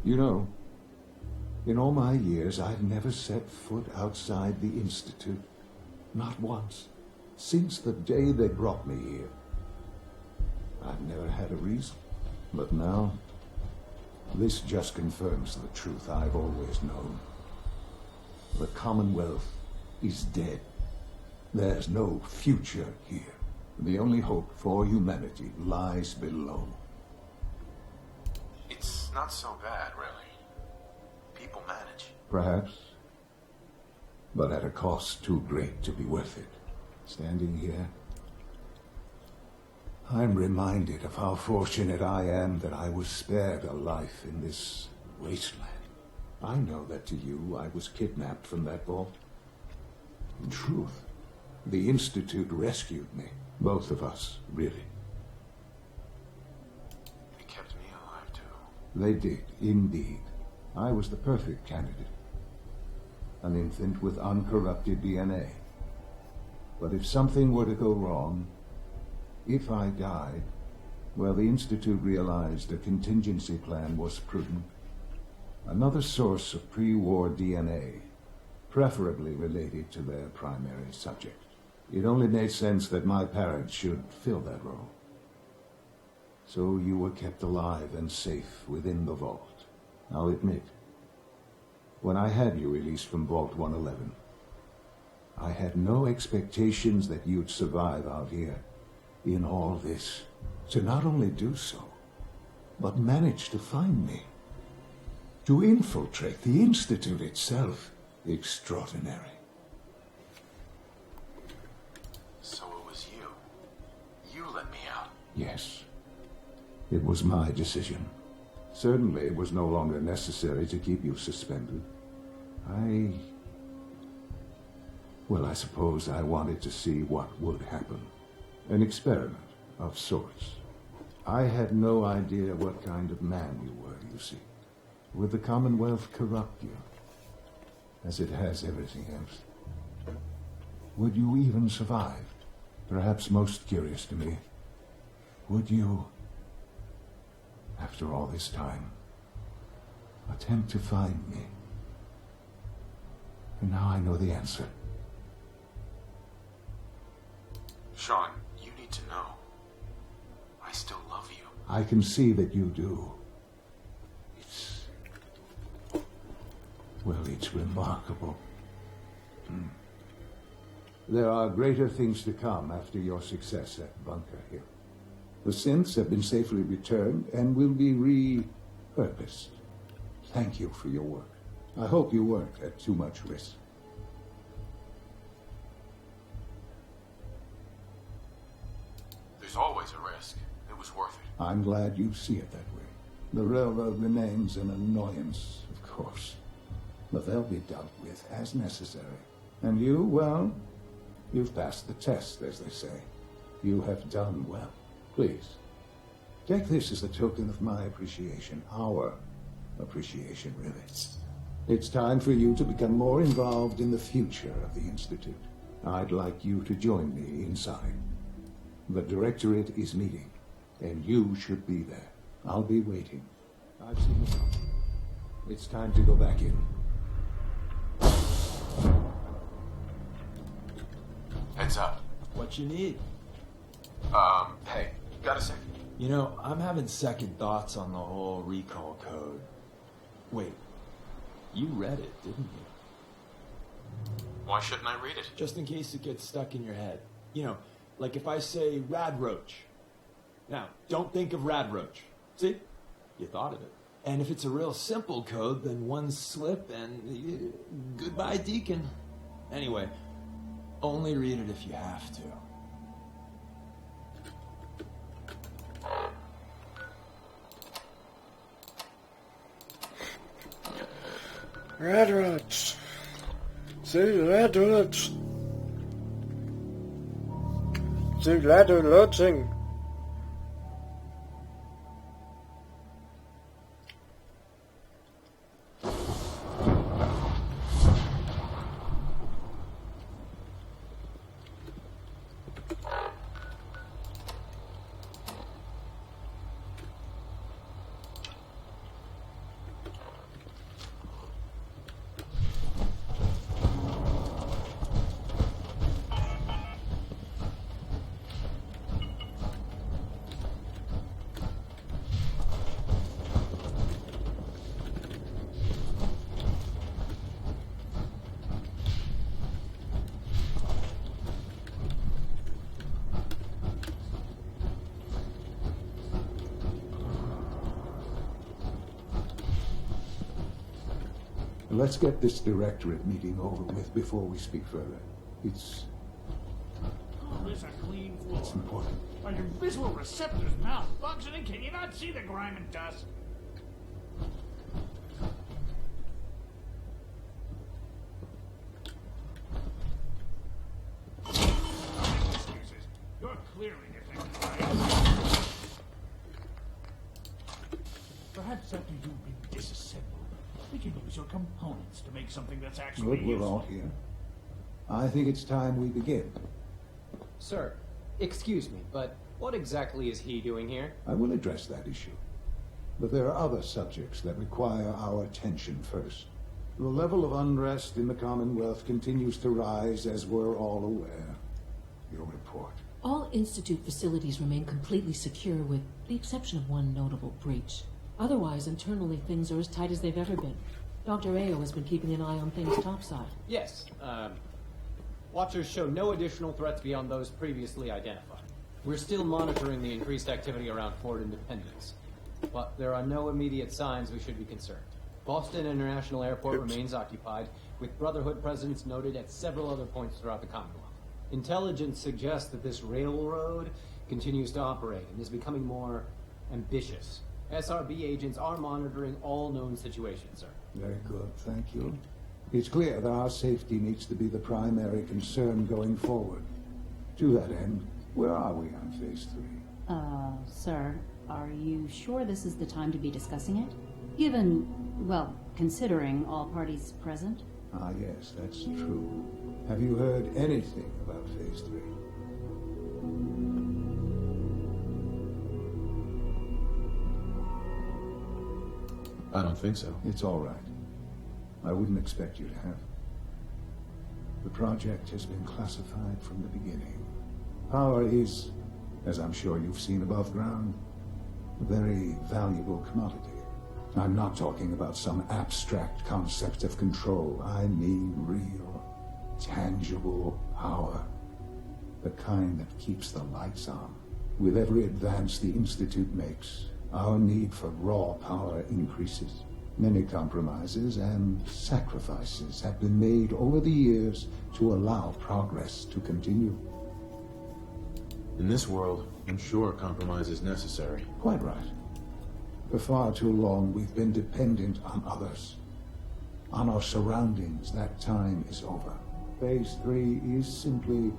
You know, in all my years, I've never set foot outside the Institute. Not once. Since the day they brought me here. I've never had a reason. But now, this just confirms the truth I've always known. The Commonwealth is dead. There's no future here. The only hope for humanity lies below. It's not so bad, really. People manage. Perhaps. But at a cost too great to be worth it. Standing here, I'm reminded of how fortunate I am that I was spared a life in this wasteland. I know that to you, I was kidnapped from that vault. In truth, the Institute rescued me. Both of us, really. They kept me alive, too. They did, indeed. I was the perfect candidate. An infant with uncorrupted DNA. But if something were to go wrong, if I died, well, the Institute realized a contingency plan was prudent. Another source of pre-war DNA, preferably related to their primary subject. It only made sense that my parents should fill that role. So you were kept alive and safe within the vault. I'll admit, when I had you released from Vault 111, I had no expectations that you'd survive out here in all this. To not only do so, but manage to find me. To infiltrate the Institute itself. Extraordinary. So it was you. You let me out. Yes. It was my decision. Certainly it was no longer necessary to keep you suspended. Well, I suppose I wanted to see what would happen. An experiment of sorts. I had no idea what kind of man you were, you see. Would the Commonwealth corrupt you? As it has everything else? Would you even survive? Perhaps most curious to me, would you, after all this time, attempt to find me? And now I know the answer. Sean, you need to know. I still love you. I can see that you do. Well, it's remarkable. There are greater things to come after your success at Bunker Hill. The synths have been safely returned and will be repurposed. Thank you for your work. I hope you weren't at too much risk. There's always a risk. It was worth it. I'm glad you see it that way. The railroad remains an annoyance, of course. But they'll be dealt with as necessary. And you, well, you've passed the test, as they say. You have done well. Please, take this as a token of my appreciation. Our appreciation, really. It's time for you to become more involved in the future of the Institute. I'd like you to join me inside. The Directorate is meeting, and you should be there. I'll be waiting. I've seen enough. It's time to go back in. Heads up. What you need? Hey, got a second? You know, I'm having second thoughts on the whole recall code. Wait, you read it, didn't you? Why shouldn't I read it? Just in case it gets stuck in your head. You know, like if I say Rad Roach. Now, don't think of Rad Roach. See? You thought of it. And if it's a real simple code, then one slip and goodbye, Deacon. Anyway, only read it if you have to. Rad Roach. Say Rad Roach. Say Rad Roaching. Let's get this directorate meeting over with before we speak further. It's There's a clean floor. It's important. Are your visual receptors malfunctioning? Can you not see the grime and dust? Excuses. You're clearly defective. Perhaps after you've been disassembled, we can use your components to make something that's actually Good, we're all here. I think it's time we begin. Sir, excuse me, but what exactly is he doing here? I will address that issue. But there are other subjects that require our attention first. The level of unrest in the Commonwealth continues to rise, as we're all aware. Your report. All Institute facilities remain completely secure with the exception of one notable breach. Otherwise, internally, things are as tight as they've ever been. Dr. Ayo has been keeping an eye on things topside. Yes, Watchers show no additional threats beyond those previously identified. We're still monitoring the increased activity around Fort Independence, but there are no immediate signs we should be concerned. Boston International Airport remains occupied, with Brotherhood presence noted at several other points throughout the Commonwealth. Intelligence suggests that this railroad continues to operate and is becoming more ambitious. SRB agents are monitoring all known situations, sir. Very good, thank you. It's clear that our safety needs to be the primary concern going forward. To that end, where are we on Phase 3? Sir, are you sure this is the time to be discussing it? Given, well, considering all parties present? Ah, yes, that's true. Have you heard anything about Phase 3? I don't think so. It's all right. I wouldn't expect you to have. The project has been classified from the beginning. Power is, as I'm sure you've seen above ground, a very valuable commodity. I'm not talking about some abstract concept of control. I mean real, tangible power. The kind that keeps the lights on. With every advance the Institute makes, our need for raw power increases. Many compromises and sacrifices have been made over the years to allow progress to continue. In this world, I'm sure compromise is necessary. Quite right. For far too long, we've been dependent on others. On our surroundings. That time is over. Phase 3 is simply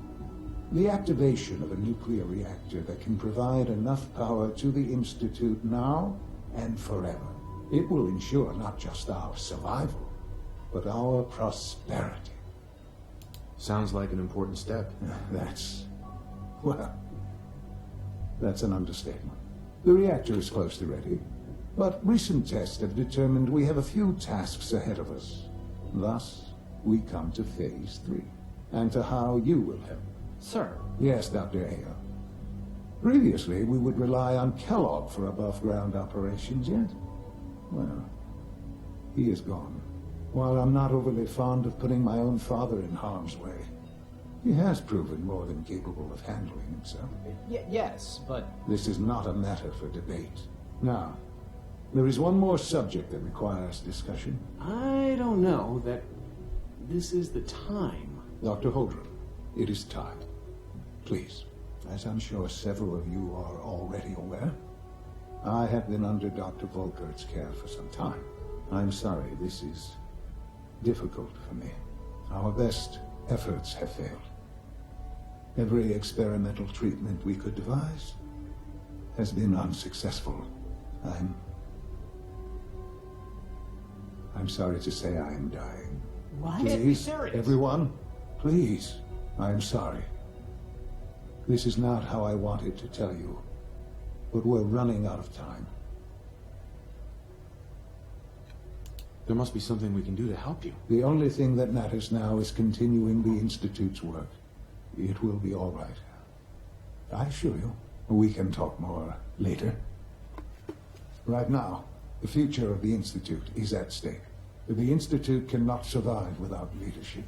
the activation of a nuclear reactor that can provide enough power to the Institute now and forever. It will ensure not just our survival, but our prosperity. Sounds like an important step. That's an understatement. The reactor is close to ready, but recent tests have determined we have a few tasks ahead of us. Thus, we come to Phase 3, and to how you will help. Sir. Yes, Dr. Ayo. Previously, we would rely on Kellogg for above-ground operations, yet, well, he is gone. While I'm not overly fond of putting my own father in harm's way, he has proven more than capable of handling himself. Yes, but... This is not a matter for debate. Now, there is one more subject that requires discussion. I don't know that this is the time. Dr. Holdren, it is time. Please, as I'm sure several of you are already aware, I have been under Dr. Volkert's care for some time. I'm sorry, this is difficult for me. Our best efforts have failed. Every experimental treatment we could devise has been unsuccessful. I'm sorry to say I am dying. What? Please, everyone, please, I am sorry. This is not how I wanted to tell you, but we're running out of time. There must be something we can do to help you. The only thing that matters now is continuing the Institute's work. It will be all right. I assure you, we can talk more later. Right now, the future of the Institute is at stake. The Institute cannot survive without leadership.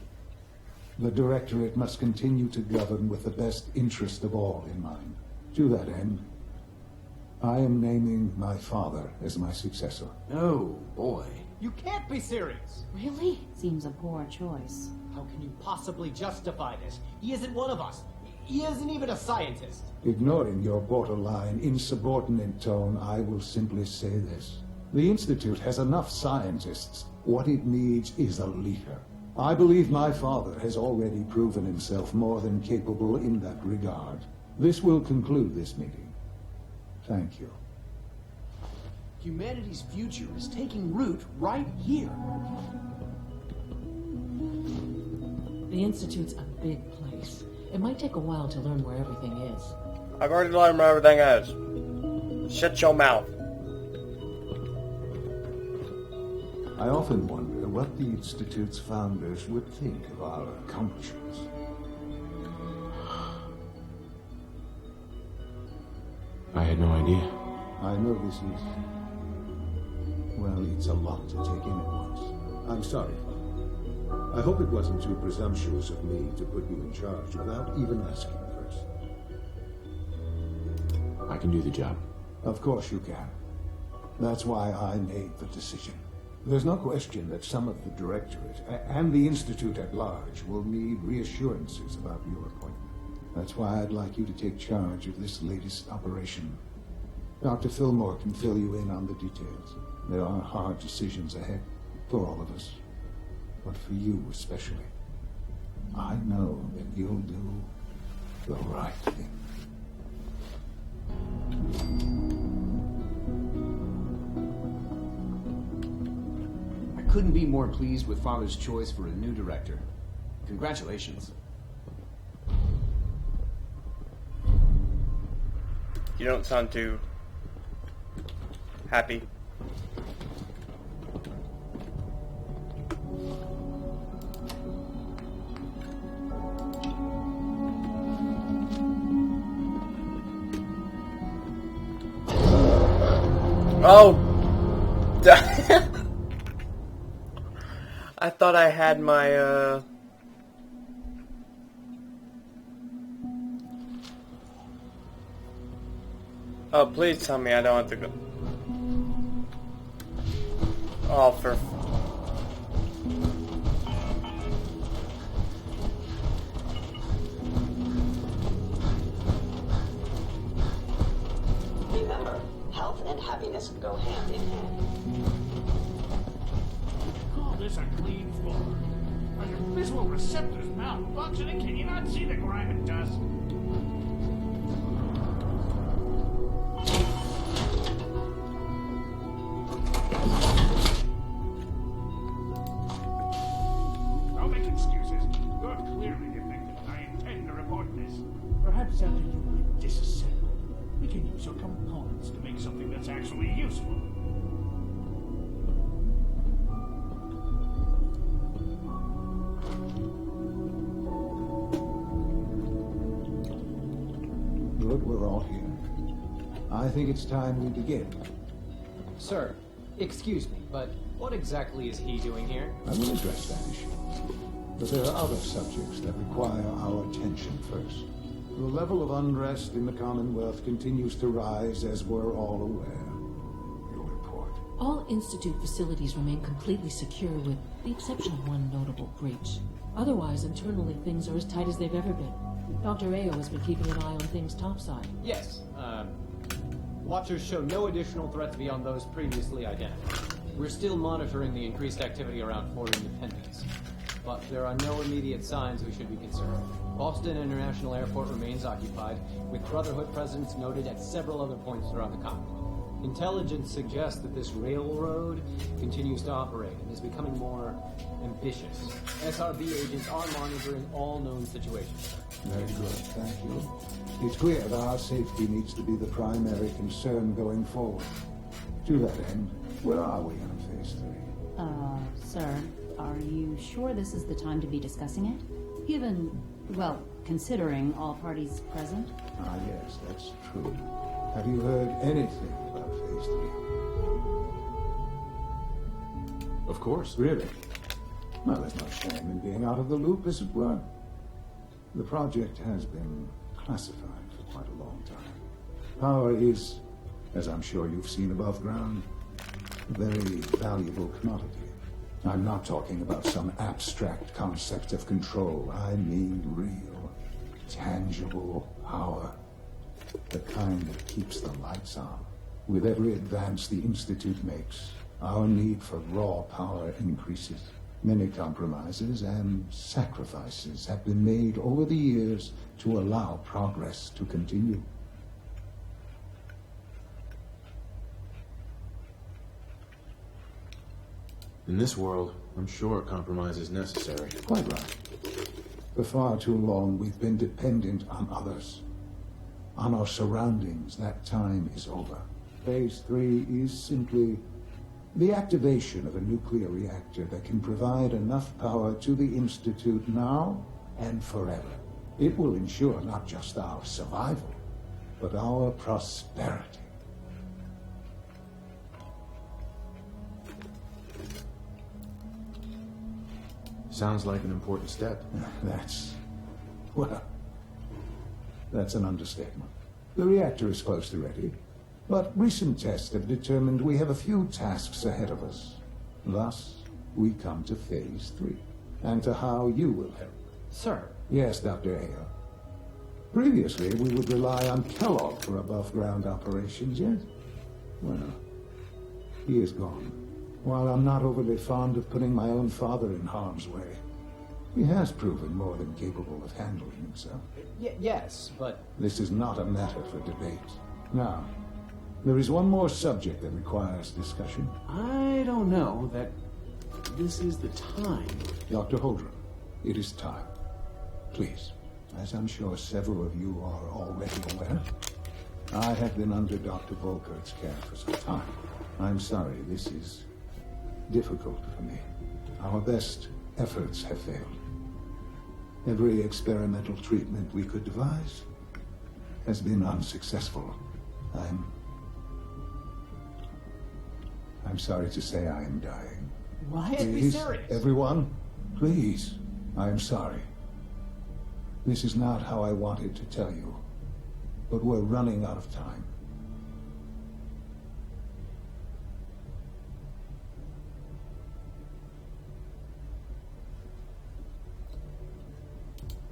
The Directorate must continue to govern with the best interest of all in mind. To that end, I am naming my father as my successor. Oh, boy. You can't be serious! Really? Seems a poor choice. How can you possibly justify this? He isn't one of us. He isn't even a scientist. Ignoring your borderline, insubordinate tone, I will simply say this. The Institute has enough scientists. What it needs is a leader. I believe my father has already proven himself more than capable in that regard. This will conclude this meeting. Thank you. Humanity's future is taking root right here. The Institute's a big place. It might take a while to learn where everything is. I've already learned where everything is. Shut your mouth. I often wonder what the Institute's founders would think of our accomplishments. I had no idea. I know this is... well, it's a lot to take in at once. I'm sorry, Father. I hope it wasn't too presumptuous of me to put you in charge without even asking first. I can do the job. Of course you can. That's why I made the decision. There's no question that some of the Directorate and the Institute at large will need reassurances about your appointment. That's why I'd like you to take charge of this latest operation. Dr. Fillmore can fill you in on the details. There are hard decisions ahead for all of us, but for you especially. I know that you'll do the right thing. I couldn't be more pleased with Father's choice for a new director. Congratulations. You don't sound too happy. Oh! I thought I had my, Oh, please tell me I don't have to go. Oh, for... Remember, health and happiness go hand in hand. Call this a clean floor. Are your visual receptors malfunctioning? Can you not see the grime and dust? Don't make excuses. You're clearly defective. I intend to report this. Perhaps after you've been disassembled, we can use your components to make something that's actually useful. Good, we're all here. I think it's time we begin. Sir, excuse me, but what exactly is he doing here? I will address that issue. But there are other subjects that require our attention first. The level of unrest in the Commonwealth continues to rise, as we're all aware. Your report. All Institute facilities remain completely secure with the exception of one notable breach. Otherwise, internally, things are as tight as they've ever been. Dr. Ayo has been keeping an eye on things topside. Yes, Watchers show no additional threats beyond those previously identified. We're still monitoring the increased activity around Fort Independence, but there are no immediate signs we should be concerned. Boston International Airport remains occupied, with Brotherhood presence noted at several other points throughout the Commonwealth. Intelligence suggests that this railroad continues to operate and is becoming more ambitious. SRB agents are monitoring all known situations. Very good, thank you. It's clear that our safety needs to be the primary concern going forward. To that end, where are we on Phase 3? Sir, are you sure this is the time to be discussing it? Given, well, considering all parties present? Ah, yes, that's true. Have you heard anything about Phase 3? Of course. Really? Well, there's no shame in being out of the loop, as it were. The project has been classified for quite a long time. Power is, as I'm sure you've seen above ground, very valuable commodity. I'm not talking about some abstract concept of control. I mean real, tangible power. The kind that keeps the lights on. With every advance the Institute makes, our need for raw power increases. Many compromises and sacrifices have been made over the years to allow progress to continue. In this world, I'm sure compromise is necessary. Quite right. For far too long, we've been dependent on others. On our surroundings. That time is over. Phase 3 is simply the activation of a nuclear reactor that can provide enough power to the Institute now and forever. It will ensure not just our survival, but our prosperity. Sounds like an important step. That's an understatement. The reactor is close to ready, but recent tests have determined we have a few tasks ahead of us. Thus, we come to Phase 3, and to how you will help. Sir? Yes, Dr. Ayer. Previously, we would rely on Kellogg for above-ground operations, yes? Well, he is gone. While I'm not overly fond of putting my own father in harm's way, he has proven more than capable of handling himself. Yes, but... This is not a matter for debate. Now, there is one more subject that requires discussion. I don't know that this is the time. Dr. Holdren, it is time. Please, as I'm sure several of you are already aware, I have been under Dr. Volkert's care for some time. I'm sorry, this is difficult for me. Our best efforts have failed. Every experimental treatment we could devise has been unsuccessful. I'm sorry to say I am dying. Why? Please, Be serious. everyone, please. I am sorry. This is not how I wanted to tell you, but we're running out of time.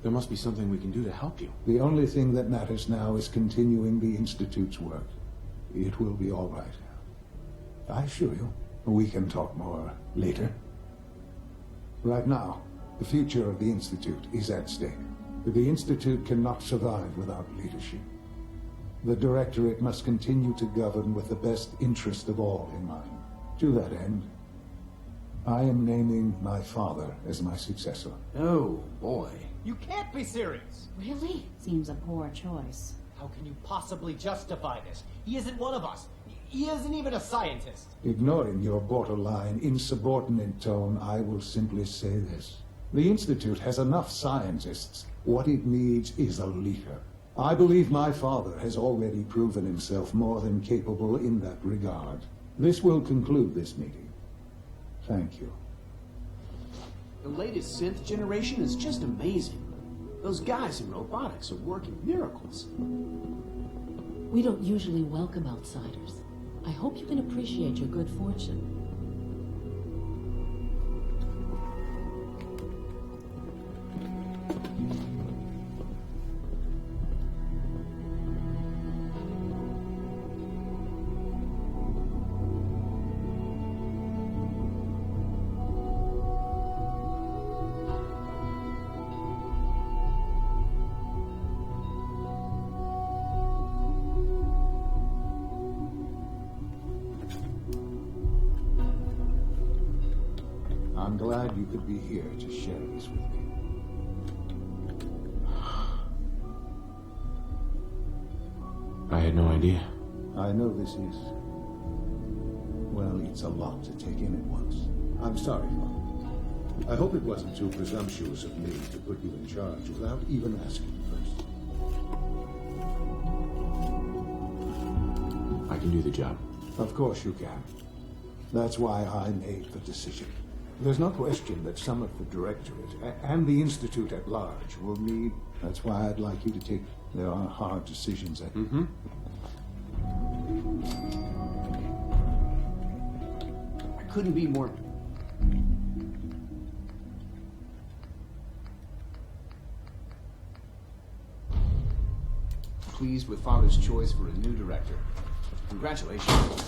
There must be something we can do to help you. The only thing that matters now is continuing the Institute's work. It will be all right. I assure you, we can talk more later. Right now, the future of the Institute is at stake. The Institute cannot survive without leadership. The Directorate must continue to govern with the best interest of all in mind. To that end, I am naming my father as my successor. Oh, boy. You can't be serious! Really? Seems a poor choice. How can you possibly justify this? He isn't one of us. He isn't even a scientist. Ignoring your borderline, insubordinate tone, I will simply say this. The Institute has enough scientists. What it needs is a leader. I believe my father has already proven himself more than capable in that regard. This will conclude this meeting. Thank you. The latest synth generation is just amazing. Those guys in robotics are working miracles. We don't usually welcome outsiders. I hope you can appreciate your good fortune. I'm glad you could be here to share this with me. I had no idea. I know this is... well, it's a lot to take in at once. I'm sorry, Father. I hope it wasn't too presumptuous of me to put you in charge without even asking first. I can do the job. Of course you can. That's why I made the decision. There's no question that some of the Directorate and the Institute at large will need... That's why I'd like you to take... There are hard decisions at... couldn't be more... pleased with Father's choice for a new director. Congratulations.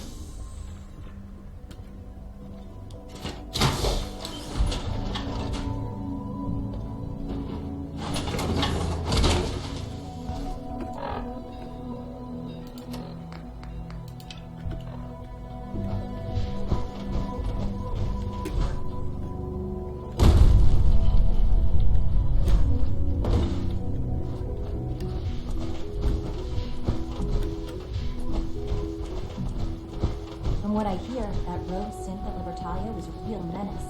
From what I hear, that rogue synth at Libertalia was a real menace.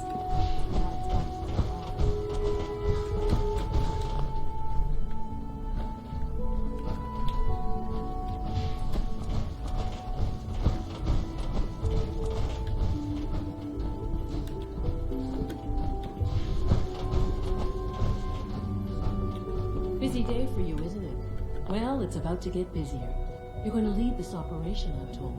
Busy day for you, isn't it? Well, it's about to get busier. You're going to lead this operation, I'm told.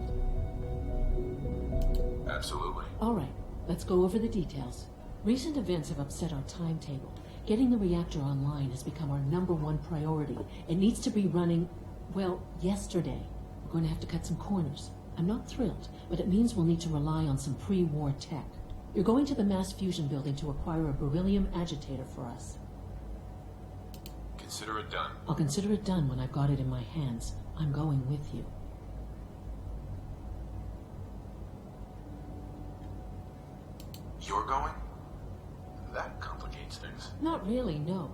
Absolutely. All right, let's go over the details. Recent events have upset our timetable. Getting the reactor online has become our #1 priority. It needs to be running, well, yesterday. We're going to have to cut some corners. I'm not thrilled, but it means we'll need to rely on some pre-war tech. You're going to the mass fusion building to acquire a beryllium agitator for us. Consider it done. I'll consider it done when I've got it in my hands. I'm going with you. You're going? That complicates things. Not really, no.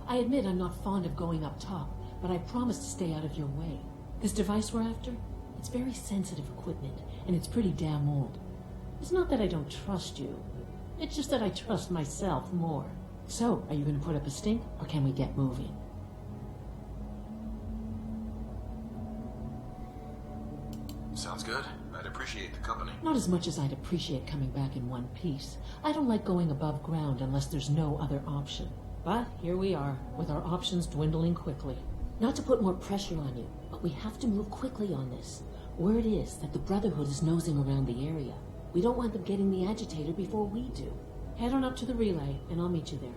I admit I'm not fond of going up top, but I promise to stay out of your way. This device we're after, it's very sensitive equipment, and it's pretty damn old. It's not that I don't trust you. It's just that I trust myself more. So, are you going to put up a stink, or can we get moving? Sounds good. I'd appreciate the company. Not as much as I'd appreciate coming back in one piece. I don't like going above ground unless there's no other option. But here we are, with our options dwindling quickly. Not to put more pressure on you, but we have to move quickly on this. Word is that the Brotherhood is nosing around the area. We don't want them getting the agitator before we do. Head on up to the relay, and I'll meet you there.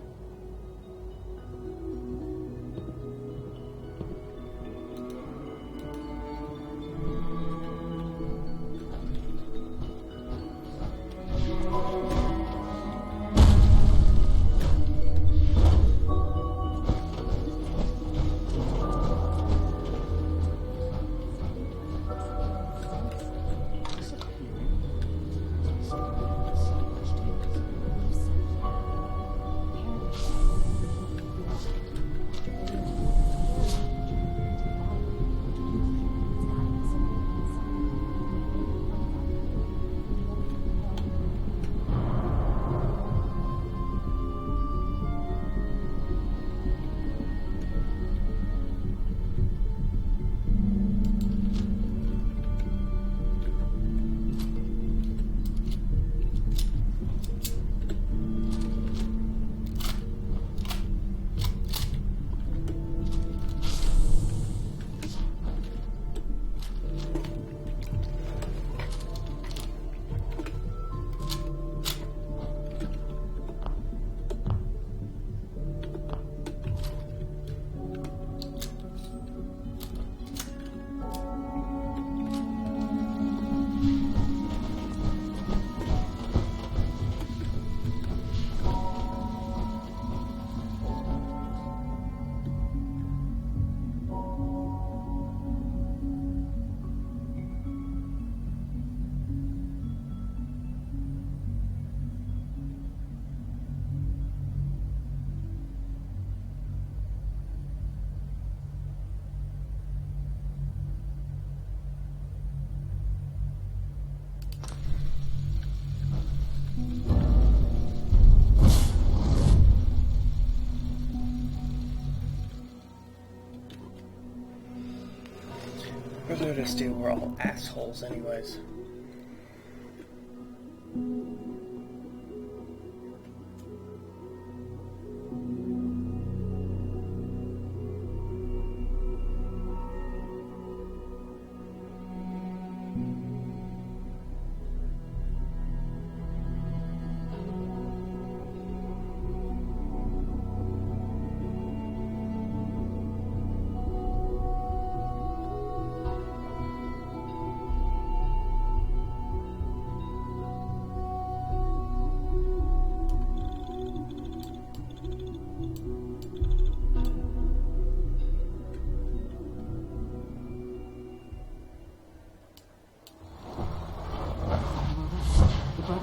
Brotherhood of Steel were all assholes anyways.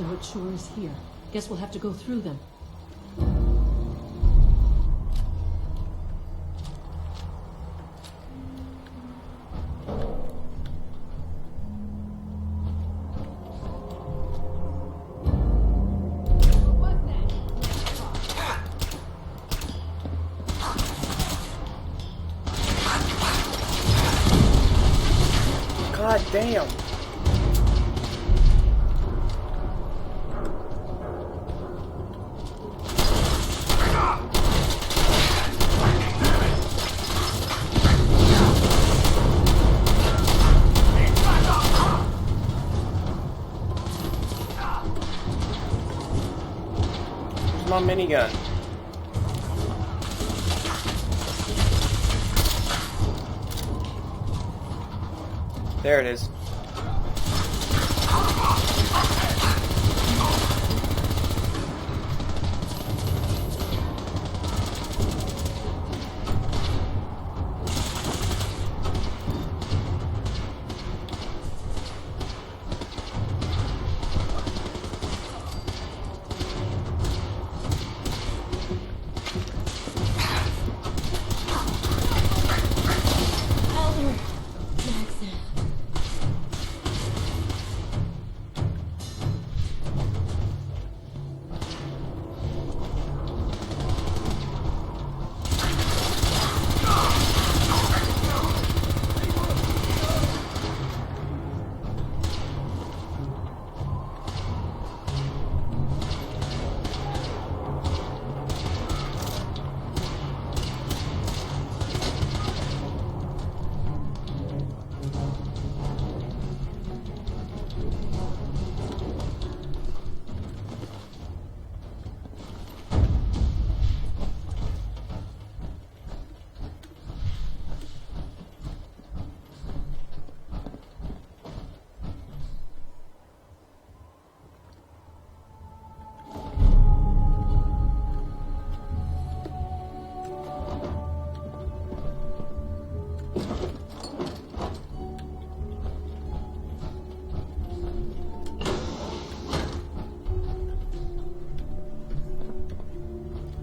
Brotherhood sure is here. Guess we'll have to go through them. God damn. Where's my minigun? There it is.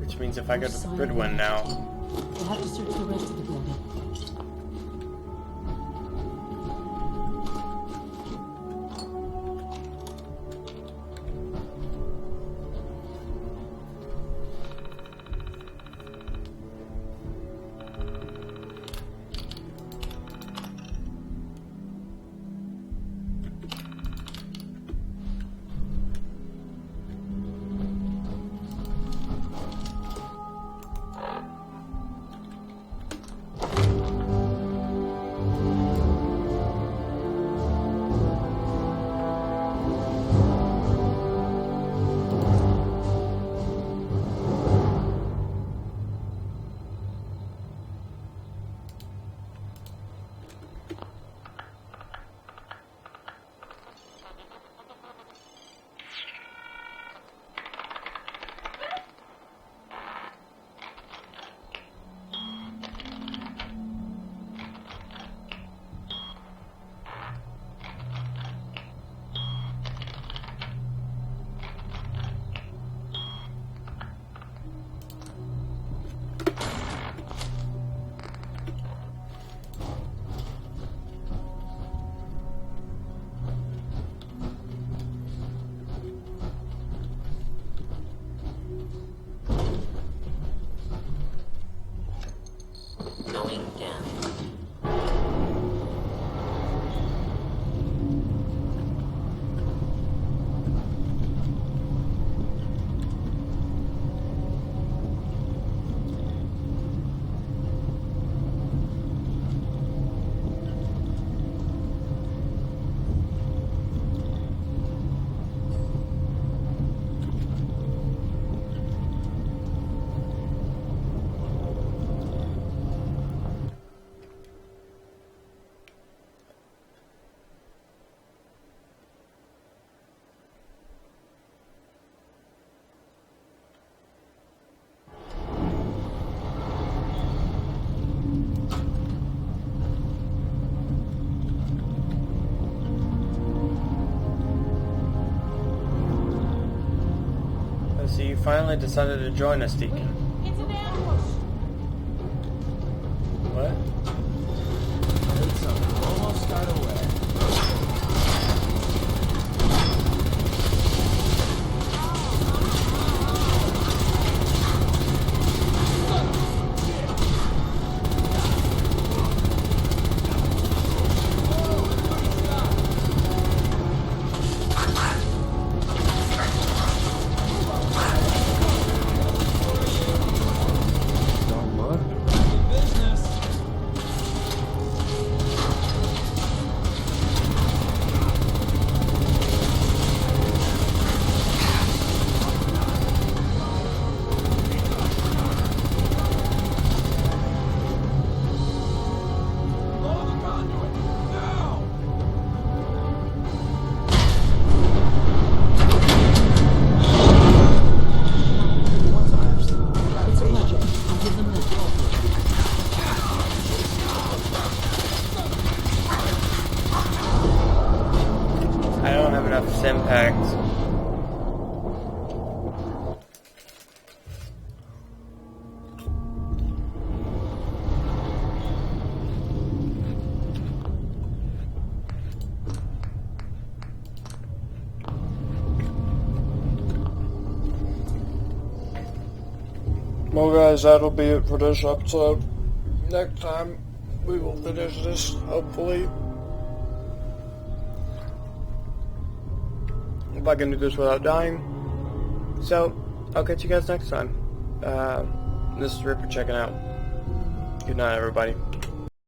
Which means if I go to the good one now, We'll have to search the rest of the building. finally decided to join us, Deacon. It's an ambush! What? It's almost got away. I don't have enough Simpacts. Well guys, that'll be it for this episode. Next time, we will finish this, hopefully. If I can do this without dying. So, I'll catch you guys next time. This is Ripper checking out. Good night, everybody.